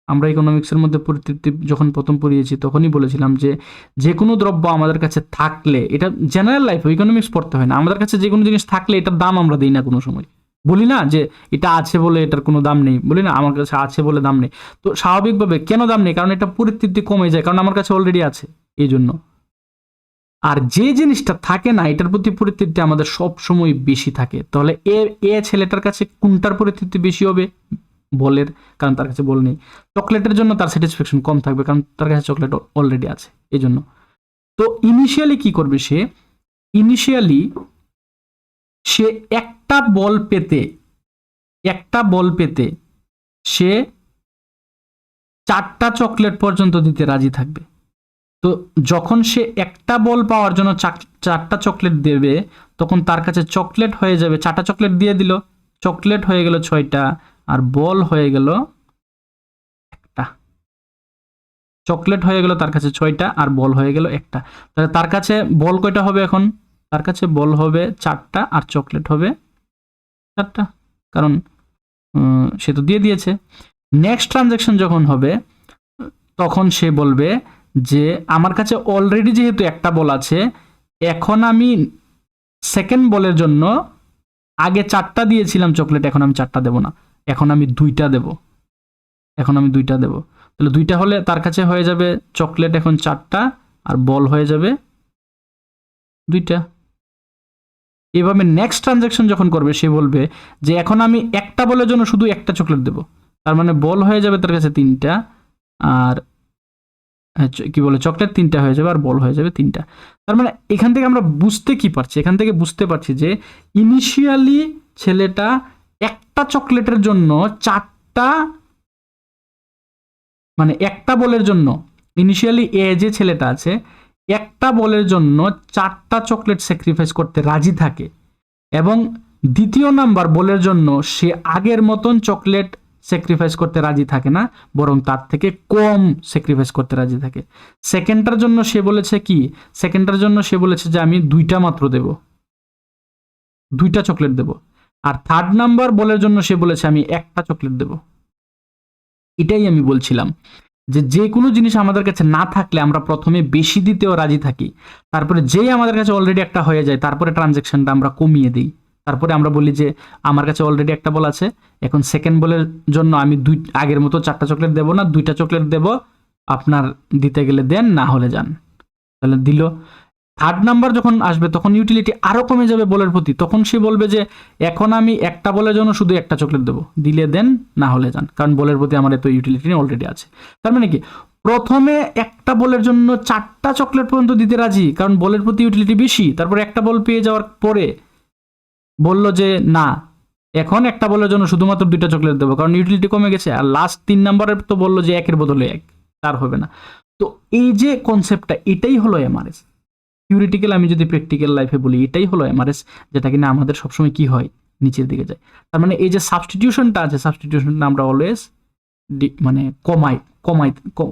আমরা ইকোনমিক্সের মধ্যে পরিতৃপ্তি যখন প্রথম পড়িয়েছি তখনই বলেছিলাম যে যে কোনো দ্রব্য আমাদের কাছে থাকলে, এটা জেনারেল লাইফে ইকোনমিক্স পড়তে হয় না, আমাদের কাছে যে কোনো জিনিস থাকলে এটার দাম আমরা দিই না কোনো সময়। বলি না যে এটা আছে বলে এটার কোনো দাম নেই, বলি না আমার কাছে আছে বলে দাম নেই। তো স্বাভাবিকভাবে কেন দাম নেই? কারণ এটা পরিতৃপ্তি কমে যায়, কারণ আমার কাছে অলরেডি আছে এই জন্য। আর যে জিনিসটা থাকে না এটার প্রতি পরিতৃপ্তি আমাদের সব সময় বেশি থাকে। তাহলে এ ছেলেটার কাছে কোনটার পরিতৃপ্তি বেশি হবে? বলের, কারণ তার কাছে বল নেই। চকলেটের জন্য তার স্যাটিসফ্যাকশন কম থাকবে, কারণ তার কাছে চকলেট অলরেডি আছে এই জন্য। তো ইনিশিয়ালি কি করবে সে? ইনিশিয়ালি সে একটা বল পেতে সে 4টা চকলেট পর্যন্ত দিতে রাজি থাকবে। তো যখন সে একটা বল পাওয়ার জন্য 4টা চকলেট দেবে, তখন তার কাছে চকলেট হয়ে যাবে, 4টা চকলেট দিয়ে দিল, চকলেট হয়ে গেল 6টা, আর বল হয়ে গেল একটা। চকলেট হয়ে গেল তার কাছে 6টা, আর বল হয়ে গেল একটা। তাহলে তার কাছে বল কয়টা হবে এখন? তার কাছে বল হবে 4টা, আর চকলেট হবে 4টা, কারণ সে তো দিয়ে দিয়েছে। নেক্সট ট্রানজ্যাকশন যখন হবে তখন সে বলবে যে আমার কাছে অলরেডি যেহেতু একটা বল আছে, এখন আমি সেকেন্ড বলের জন্য আগে 4টা দিয়েছিলাম চকলেট, এখন আমি 4টা দেব না, এখন আমি 2টা দেব। তাহলে 2টা হলে তার কাছে হয়ে যাবে চকলেট এখন 4টা, আর বল হয়ে যাবে 2টা। এভাবে নেক্সট ট্রানজ্যাকশন যখন করবে সে বলবে যে এখন আমি একটা বলের জন্য শুধু একটা চকলেট দেব, তার মানে বল হয়ে যাবে তার কাছে 3টা, আর কি বলে চকলেট 3টা হয়ে যাবে, আর বল হয়ে যাবে 3টা। তার মানে এখান থেকে আমরা বুঝতে পারছি যে ইনিশিয়ালি ছেলেটা একটা চকলেটের জন্য 4টা, মানে একটা বলের জন্য ইনিশিয়ালি যে ছেলেটা আছে একটা বলের জন্য 4টা চকলেট স্যাক্রিফাইস করতে রাজি থাকে, এবং দ্বিতীয় নাম্বার বলের জন্য সে আগের মতন চকলেট স্যাক্রিফাইস করতে রাজি থাকে না, বরং তার থেকে কম স্যাক্রিফাইস করতে রাজি থাকে। সেকেন্ডটার জন্য সে বলেছে যে আমি 2টা মাত্র দেব, 2টা চকলেট দেব। আর থার্ড নাম্বার বলের জন্য সে বলেছে আমি একটা চকলেট দেব। এটাই আমি বলছিলাম যে কোনো জিনিস আমাদের কাছে না থাকলে আমরা প্রথমে বেশি দিতেও রাজি থাকি, তারপরে যেই আমাদের কাছে অলরেডি একটা হয়ে যায় তারপরে ট্রানজ্যাকশনটা আমরা কমিয়ে দিই। তারপরে আমরা বলি যে আমার কাছে অলরেডি একটা বল আছে, এখন সেকেন্ড বলের জন্য আমি আগের মতো 4টা চকলেট দেব না, 2টা চকলেট দেব, আপনার দিতে গেলে দেন, না হলে যান। তাহলে দিল। থার্ড নাম্বার যখন আসবে তখন ইউটিলিটি আরো কমে যাবে বলের প্রতি, তখন সে বলবে যে এখন আমি একটা বলের জন্য শুধু একটা চকলেট দেবো, দিলে দেন না হলে যান, কারণ বলের প্রতি আমার এত ইউটিলিটি অলরেডি আছে। তার মানে কি, প্রথমে একটা বলের জন্য 4টা চকলেট পর্যন্ত দিতে রাজি, কারণ বলের প্রতি ইউটিলিটি বেশি। তারপর একটা বল পেয়ে যাওয়ার পরে বললো যে না, এখন একটা বলের জন্য শুধুমাত্র 2টা চকলেট দেবো, কারণ ইউটিলিটি কমে গেছে। আর লাস্ট 3 নাম্বারে তো বললো যে 1-এর বদলে 1, তার হবে না। তো এই যে কনসেপ্টটা, এটাই হলো এমআরএস। থিওরিটিক্যাল আমি যদি প্র্যাকটিক্যাল লাইফে বলি, এটাই হলো এমআরএস, যেটা কিনা আমাদের সবসময় কি হয়, নিচের দিকে যায়। তার মানে এই যে সাবস্টিটিউশনটা আছে, সাবস্টিটিউশনটা আমরা অলওয়েজ মানে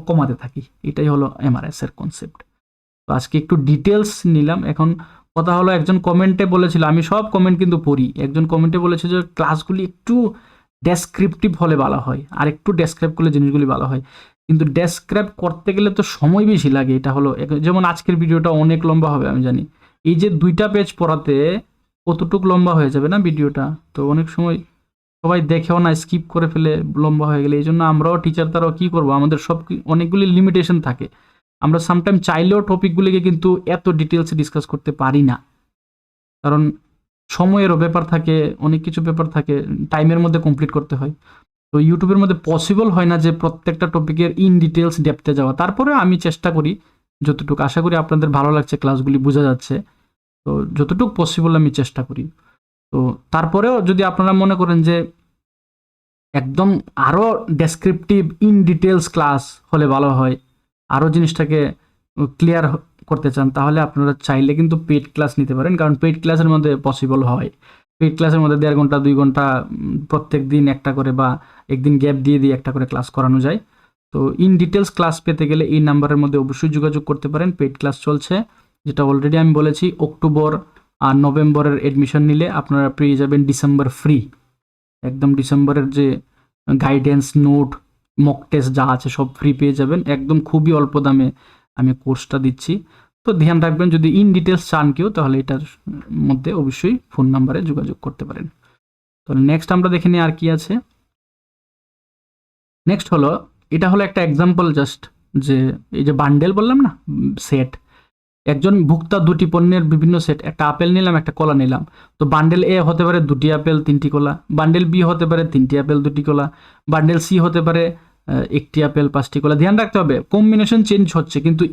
কমাতে থাকি, এটাই হলো এমআরএস এর কনসেপ্ট। তো আজকে একটু ডিটেলস নিলাম। এখন কথা হলো, একজন কমেন্টে বলেছিল, আমি সব কমেন্ট কিন্তু পড়ি, একজন কমেন্টে বলেছে যে ক্লাসগুলি একটু ডেসক্রিপটিভ হলে ভালো হয়, আর একটু ডেসক্রাইব করলে জিনিসগুলি ভালো হয়। কিন্তু ডেসক্রাইব করতে গেলে তো সময় বেশি লাগে। এটা হলো যেমন আজকের ভিডিওটা অনেক লম্বা হবে আমি জানি, এই যে 2টা পেজ পড়াতে কতটুক লম্বা হয়ে যাবে না ভিডিওটা। তো অনেক সময় সবাই দেখেও না, স্কিপ করে ফেলে লম্বা হয়ে গেলে। এই জন্য আমরাও টিচার তারাও কি করবো, আমাদের সব অনেকগুলি লিমিটেশন থাকে। আমরা সামটাইম চাইলেও টপিকগুলিকে কিন্তু এত ডিটেলসে ডিসকাস করতে পারি না, কারণ সময়েরও ব্যাপার থাকে, অনেক কিছু ব্যাপার থাকে, টাইমের মধ্যে কমপ্লিট করতে হয়। তো ইউটিউবের মধ্যে পসিবল হয় না যে প্রত্যেকটা টপিকের ইন ডিটেলস ডেপথে যাওয়া। তারপরে আমি চেষ্টা করি যতটুকু, আশা করি আপনাদের ভালো লাগছে, ক্লাসগুলি বোঝা যাচ্ছে। তো যতটুকু পসিবল আমি চেষ্টা করি। তো তারপরেও যদি আপনারা মনে করেন যে একদম আরও ডেসক্রিপটিভ ইন ডিটেলস ক্লাস হলে ভালো হয়, আরও জিনিসটাকে ক্লিয়ার করতে চান, তাহলে আপনারা চাইলে কিন্তু পেইড ক্লাস নিতে পারেন, কারণ পেইড ক্লাসের মধ্যে পসিবল হয়। পেইড ক্লাসের মধ্যে 1.5 ঘন্টা 2 ঘন্টা প্রত্যেক দিন একটা করে, বা একদিন গ্যাপ দিয়ে দিয়ে একটা করে ক্লাস করানো যায়। তো ইন ডিটেলস ক্লাস পেতে গেলে এই নাম্বারের মধ্যে অবশ্যই যোগাযোগ করতে পারেন। পেইড ক্লাস চলছে, যেটা অলরেডি আমি বলেছি, অক্টোবর আর নভেম্বরের অ্যাডমিশন নিলে আপনারা পেয়ে যাবেন ডিসেম্বর ফ্রি। একদম ডিসেম্বরের যে গাইডেন্স, নোট, মক টেস্ট যা আছে সব ফ্রি পেয়ে যাবেন, একদম খুবই অল্প দামে আমি কোর্সটা দিচ্ছি। তো ধ্যান রাখবেন, যদি ইন ডিটেলস চান কেউ, তাহলে এটার মধ্যে অবশ্যই ফোন নাম্বারে যোগাযোগ করতে পারেন। তো নেক্সট আমরা দেখে নিই আর কি আছে। নেক্সট হলো, এটা হলো একটা এক্সাম্পল জাস্ট, যে এই যে বান্ডেল বললাম না, সেট, একজন ভোক্তা 2টি পণ্যের বিভিন্ন সেট, একটা আপেল নিলাম, একটা কলা নিলাম। তো বান্ডেল এ হতে পারে 2টি আপেল 3টি কলা, বান্ডেল বি হতে পারে 3টি আপেল 2টি কলা, বান্ডেল সি হতে পারে 1টি আপেল 5টি কলা। ধ্যান রাখতে হবে কম্বিনেশন চেঞ্জ হচ্ছে, কিন্তু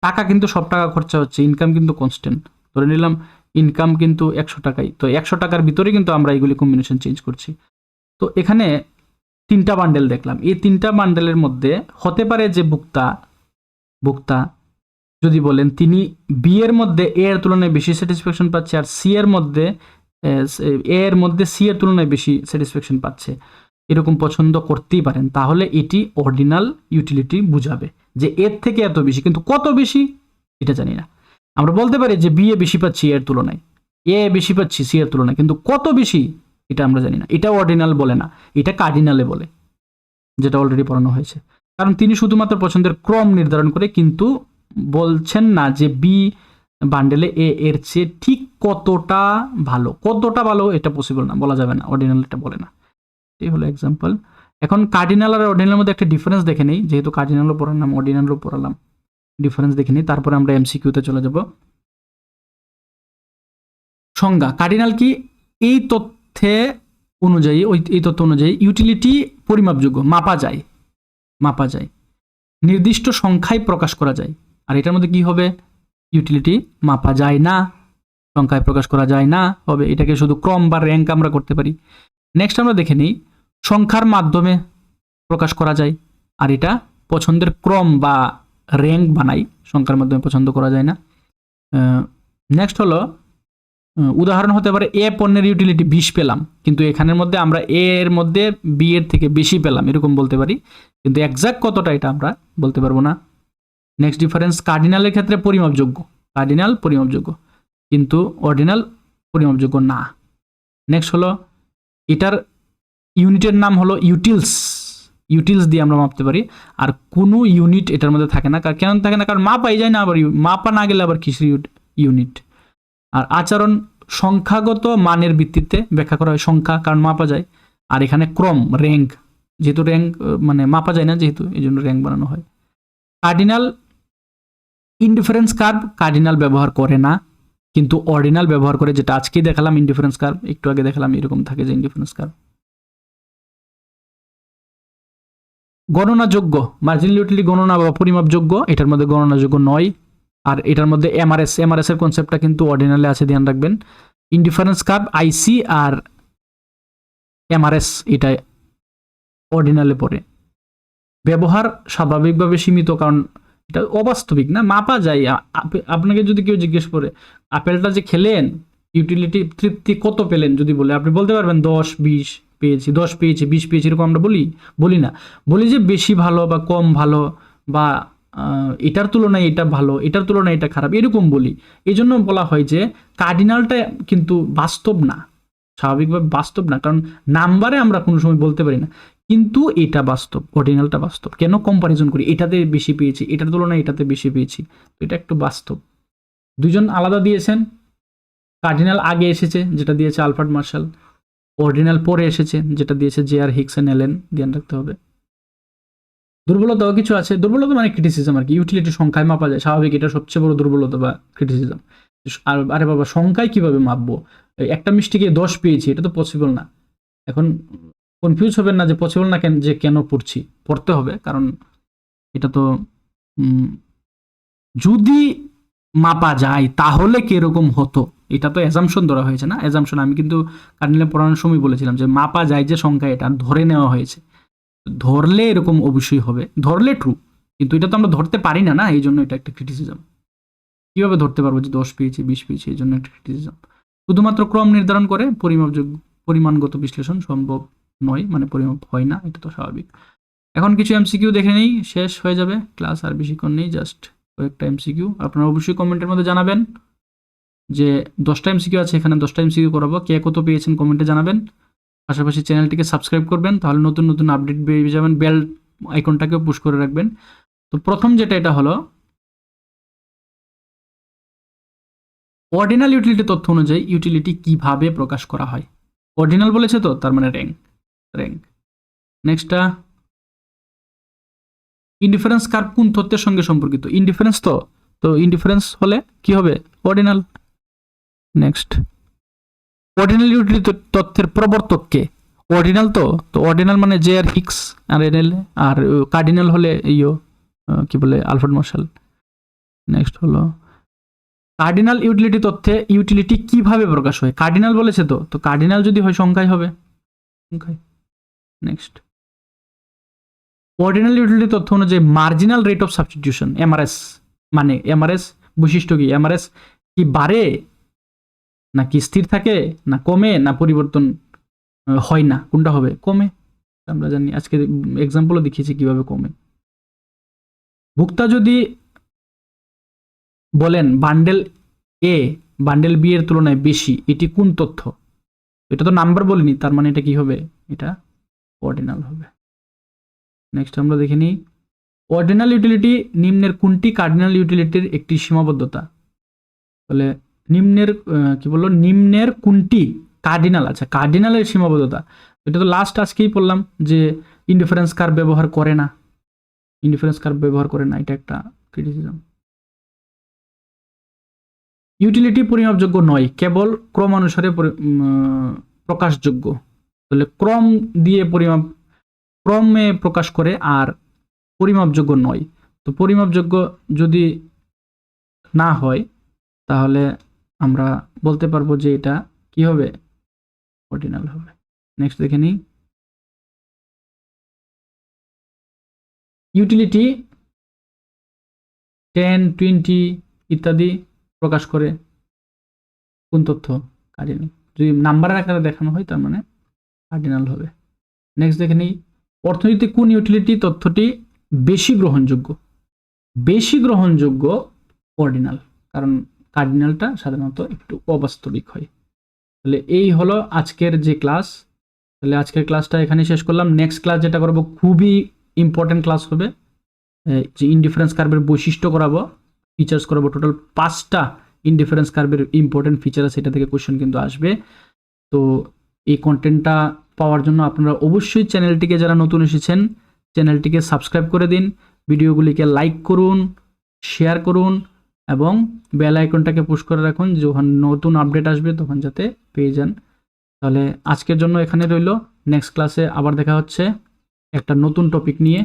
টাকা কিন্তু সব টাকা খরচা হচ্ছে, ইনকাম কিন্তু কনস্ট্যান্ট। ধরে নিলাম ইনকাম কিন্তু 100 টাকাই, তো 100 টাকার ভিতরে কিন্তু আমরা এইগুলি কম্বিনেশন চেঞ্জ করছি। তো এখানে 3টা বান্ডেল দেখলাম, এই 3টা বান্ডেলের মধ্যে হতে পারে যে ভোক্তা যদি বলেন তিনি বি এর মধ্যে এ এর তুলনায় বেশি স্যাটিসফ্যাকশন পাচ্ছে, আর সি এর মধ্যে এ এর মধ্যে সি এর তুলনায় বেশি স্যাটিসফ্যাকশন পাচ্ছে, এরকম পছন্দ করতেই পারেন। তাহলে এটি অর্ডিনাল ইউটিলিটি বুঝাবে, যে এর থেকে এত বেশি, কিন্তু কত বেশি এটা জানি না। আমরা বলতে পারি যে বি এ বেশি পাচ্ছি এর তুলনায়, এ বেশি পাচ্ছি সি এর তুলনায়, কিন্তু কত বেশি এটা আমরা জানি না। এটা অর্ডিনাল বলে না, এটা কার্ডিনালে বলে, যেটা অলরেডি পড়ানো হয়েছে। কারণ তিনি শুধুমাত্র পছন্দের ক্রম নির্ধারণ করে, কিন্তু বলছেন না যে বি বান্ডেলে এ এর চেয়ে ঠিক কতটা ভালো এটা পসিবল না, বলা যাবে না, অর্ডিনাল এটা বলে না। এই হলো এক্সাম্পল। এখন কার্ডিনাল আর অর্ডিনালের মধ্যে একটা ডিফারেন্স দেখে নেই, যেহেতু কার্ডিনালও পড়ালাম অর্ডিনালও পড়ালাম, ডিফারেন্স দেখে নিই, তারপরে আমরা এমসিকিউতে চলে যাব। সংজ্ঞা, কার্ডিনাল কি? এই তথ্যে অনুযায়ী, এই তথ্য অনুযায়ী ইউটিলিটি পরিমাপযোগ্য, মাপা যায়, নির্দিষ্ট সংখ্যায় প্রকাশ করা যায়। আর এটার মধ্যে কি হবে? ইউটিলিটি মাপা যায় না, সংখ্যায় প্রকাশ করা যায় না হবে, এটাকে শুধু ক্রম বা র্যাঙ্ক আমরা করতে পারি। নেক্সট আমরা দেখে নিই, সংখ্যার মাধ্যমে প্রকাশ করা যায়, আর এটা পছন্দের ক্রম বা র্যাঙ্ক বানাই, সংখ্যার মাধ্যমে পছন্দ করা যায় না। নেক্সট হলো, উদাহরণ হতে পারে এ পণ্যের ইউটিলিটি 20 পেলাম, কিন্তু এখানের মধ্যে আমরা এ এর মধ্যে বি এর থেকে বেশি পেলাম, এরকম বলতে পারি, কিন্তু এক্সাক্ট কতটা এটা আমরা বলতে পারবো না। নেক্সট ডিফারেন্স, কার্ডিনালের ক্ষেত্রে পরিমাপযোগ্য, কার্ডিনাল পরিমাপযোগ্য, কিন্তু অর্ডিনাল পরিমাপযোগ্য না। নেক্সট হলো, এটার ইউনিটের নাম হলো ইউটিলস দিয়ে আমরা মাপতে পারি, আর কোনো ইউনিট এটার মধ্যে থাকে না। কেন থাকে না? কারণ মাপাই যায় না, আবার মাপা না গেলে আবার কিসের ইউনিট। আর আচরণ, সংখ্যাগত মানের ভিত্তিতে ব্যাখ্যা করা হয়, সংখ্যা কারণ মাপা যায়, আর এখানে ক্রম, র্যাঙ্ক, যেহেতু র্যাঙ্ক মানে মাপা যায় না, যেহেতু এই জন্য র্যাঙ্ক বানানো হয়। কার্ডিনাল ইনডিফারেন্স কার্ভ কার্ডিনাল ব্যবহার করে না, কিন্তু অর্ডিনাল ব্যবহার করে, যেটা আজকেই দেখালাম ইনডিফারেন্স কার্ভ, একটু আগে দেখালাম এরকম থাকে যে ইনডিফারেন্স কার্ভ। গণনাযোগ্য মার্জিনাল ইউটিলিটি গণনা বা পরিমাপযোগ্য, এটার মধ্যে গণনাযোগ্য নয়। আর এটার মধ্যে এমআরএস এর কনসেপ্টটা কিন্তু অর্ডিনালে আছে, ধ্যান রাখবেন। ইনডিফারেন্স কার্ভ আইসি আর এমআরএস এটা অর্ডিনালে পড়ে। ব্যবহার স্বাভাবিকভাবে সীমিত, কারণ এটা অবাস্তবিক না, মাপা যায়। আপনাকে যদি কেউ জিজ্ঞেস করে আপেলটা যে খেলেন ইউটিলিটি তৃপ্তি কত পেলেন যদি বলে, আপনি বলতে পারবেন 10-20 পেয়েছি, 10 পেয়েছি, 20 পেয়েছি, এরকম আমরা বলি না। বলি যে বেশি ভালো বা কম ভালো, বা এটার তুলনায় এটা ভালো, এটার তুলনায় এটা খারাপ, এরকম বলি। এই জন্য বলা হয় যে কার্ডিনালটা কিন্তু বাস্তব না, স্বাভাবিকভাবে বাস্তব না, কারণ নাম্বারে আমরা কোনো সময় বলতে পারি না, কিন্তু এটা বাস্তব, অর্ডিনালটা বাস্তব। কেন কম্পারিজন করি, এটাতে বেশি পেয়েছি, এটার তুলনায় এটাতে বেশি পেয়েছি, তো এটা একটু বাস্তব। দুজন আলাদা দিয়েছেন, কার্ডিনাল আগে এসেছে যেটা দিয়েছে আলফ্রেড মার্শাল, অর্ডিনাল পরে এসেছে যেটা দিয়েছে জে.আর. হিকস এন্ড অ্যালেন, ধ্যান রাখতে হবে। দুর্বলতাও কিছু আছে, দুর্বলতা মানে ক্রিটিসিজম আর কি, ইউটিলিটি সংখ্যায় মাপা যায়, স্বাভাবিক, এটা সবচেয়ে বড় দুর্বলতা বা ক্রিটিসিজম। আর আরে বাবা সংখ্যায় কিভাবে মাপবো, একটা মিষ্টিকে 10 পেয়েছি, এটা তো পসিবল না। এখন কনফিউজ হবেন না যে পসিবল না, যে কেন পড়তে হবে, কারণ এটা তো যদি মাপা যায় তাহলে কিরকম হতো, এটা তো অ্যাজাম্পশন ধরা হয়েছে না, অ্যাজাম্পশন। আমি কিন্তু কার্ডিনালে পড়ানোর সময় বলেছিলাম যে মাপা যায় যে সংখ্যা, এটা ধরে নেওয়া হয়েছে, ধরলে এরকম অবশ্যই হবে, ধরলে ট্রু, কিন্তু এটা তো আমরা ধরতে পারি না, এই জন্য এটা একটা ক্রিটিসিজম। কিভাবে ধরতে পারবো যে 10 পেয়েছি, 20 পেয়েছি, এই জন্য একটা ক্রিটিসিজম। শুধুমাত্র ক্রম নির্ধারণ করে পরিমাণগত বিশ্লেষণ সম্ভব নয়, মানে পরিমাপ হয় না, এটা তো স্বাভাবিক। এখন কিছু এমসিকিউ দেখে নেই, শেষ হয়ে যাবে ক্লাস, আর বেশিক্ষণ নেই, জাস্ট কয়েকটা এমসিকিউ। আপনারা অবশ্যই কমেন্টের মধ্যে জানাবেন যে 10টা এমসিকিউ আছে, এখানে 10টা এমসিকিউ করাবো, কে কত পেয়েছেন কমেন্টে জানাবেন। পাশাপাশি চ্যানেলটিকে সাবস্ক্রাইব করবেন, তাহলে নতুন নতুন আপডেট পেয়ে যাবেন, বেল আইকনটাকেও পুশ করে রাখবেন। তো প্রথম যেটা এটা হলো অর্ডিনাল ইউটিলিটি তথ্য অনুযায়ী ইউটিলিটি কিভাবে প্রকাশ করা হয়। অর্ডিনাল বলেছে তো, তার মানে র্যাঙ্ক। নেক্সটটা ইনডিফারেন্স কার্ভ কোন তথ্যের সঙ্গে সম্পর্কিত, ইনডিফারেন্স তো ইনডিফারেন্স হলে কি হবে, অর্ডিনাল। নেক্সট অর্ডিনাল ইউটিলিটি তথ্যের প্রবর্তক কে, অর্ডিনাল তো অর্ডিনাল মানে জে.আর. হিকস আর এনএল, আর কার্ডিনাল হলে কি বলে আলফ্রেড মার্শাল। নেক্সট হলো কার্ডিনাল ইউটিলিটি তথ্যে ইউটিলিটি কিভাবে প্রকাশ হয়, কার্ডিনাল বলেছে তো কার্ডিনাল যদি হয় সংখ্যায় হবে, সংখ্যায়। নেক্সট অর্ডিনাল ইউটিলিটি তথ্য অনুযায়ী marginal rate of substitution, Mrs মানে, এমআরএস বৈশিষ্ট্য কি, এমআরএস কি বাড়ে নাকি স্থির থাকে, না কমে, না পরিবর্তন হয় না, কোনটা হবে, কমে। আমরা জানি, আজকে এক্সাম্পলও দেখিয়েছি কিভাবে কমে। ভোক্তা যদি বলেন বান্ডেল এ বান্ডেল বি এর তুলনায় বেশি, এটি কোন তথ্য, এটা তো নাম্বার বলিনি, তার মানে এটা কি হবে, এটা অর্ডিনাল হবে। নেক্সট আমরা দেখে নিই অর্ডিনাল ইউটিলিটি নিম্নের কোনটি কার্ডিনাল ইউটিলিটির একটি সীমাবদ্ধতা, তাহলে নিম্নের কি বললো, নিম্নের কোনটি কার্ডিনাল, আচ্ছা কার্ডিনালের সীমাবদ্ধতা, এটা তো লাস্ট আজকেই বললাম যে ইনডিফারেন্স কার্ভ ব্যবহার করে না, এটা একটা ক্রিটিসিজম। ইউটিলিটি পরিমাপযোগ্য নয়, কেবল ক্রমানুসারে প্রকাশযোগ্য, তাহলে ক্রম দিয়ে ক্রমে প্রকাশ করে, আর পরিমাপযোগ্য নয়। তো পরিমাপযোগ্য যদি না হয় তাহলে আমরা বলতে পারবো যে এটা কি হবে, অর্ডিনাল হবে। নেক্সট দেখে নিই ইউটিলিটি 10, 20 ইত্যাদি প্রকাশ করে কোন তথ্য, কার্ডিনাল। যদি নাম্বারের আকারে দেখানো হয় তার মানে কার্ডিনাল হবে। নেক্সট দেখে নিই অর্থনীতিতে কোন ইউটিলিটি তথ্যটি বেশি গ্রহণযোগ্য, অর্ডিনাল, কারণ কার্ডিনালটা সাধারণত একটু অবাস্তবিক হয়। তাহলে এই হলো আজকের যে ক্লাস, তাহলে আজকের ক্লাসটা এখানে শেষ করলাম। নেক্সট ক্লাস যেটা করবো খুবই ইম্পর্টেন্ট ক্লাস হবে, যে ইনডিফারেন্স কার্ভের বৈশিষ্ট্য করাবো, ফিচার্স করাবো, টোটাল 5টা ইনডিফারেন্স কার্ভের ইম্পর্টেন্ট ফিচার আছে, এটা থেকে কোশ্চেন কিন্তু আসবে। তো এই কন্টেন্টটা পাওয়ার জন্য আপনারা অবশ্যই চ্যানেলটিকে, যারা নতুন এসেছেন চ্যানেলটিকে সাবস্ক্রাইব করে দিন, ভিডিওগুলিকে লাইক করুন, শেয়ার করুন এবং বেল আইকনটাকে পুশ করে রাখুন, যখন নতুন আপডেট আসবে তখন যাতে পেয়ে যান। তাহলে আজকের জন্য এখানে রইল, নেক্সট ক্লাসে আবার দেখা হচ্ছে একটা নতুন টপিক নিয়ে।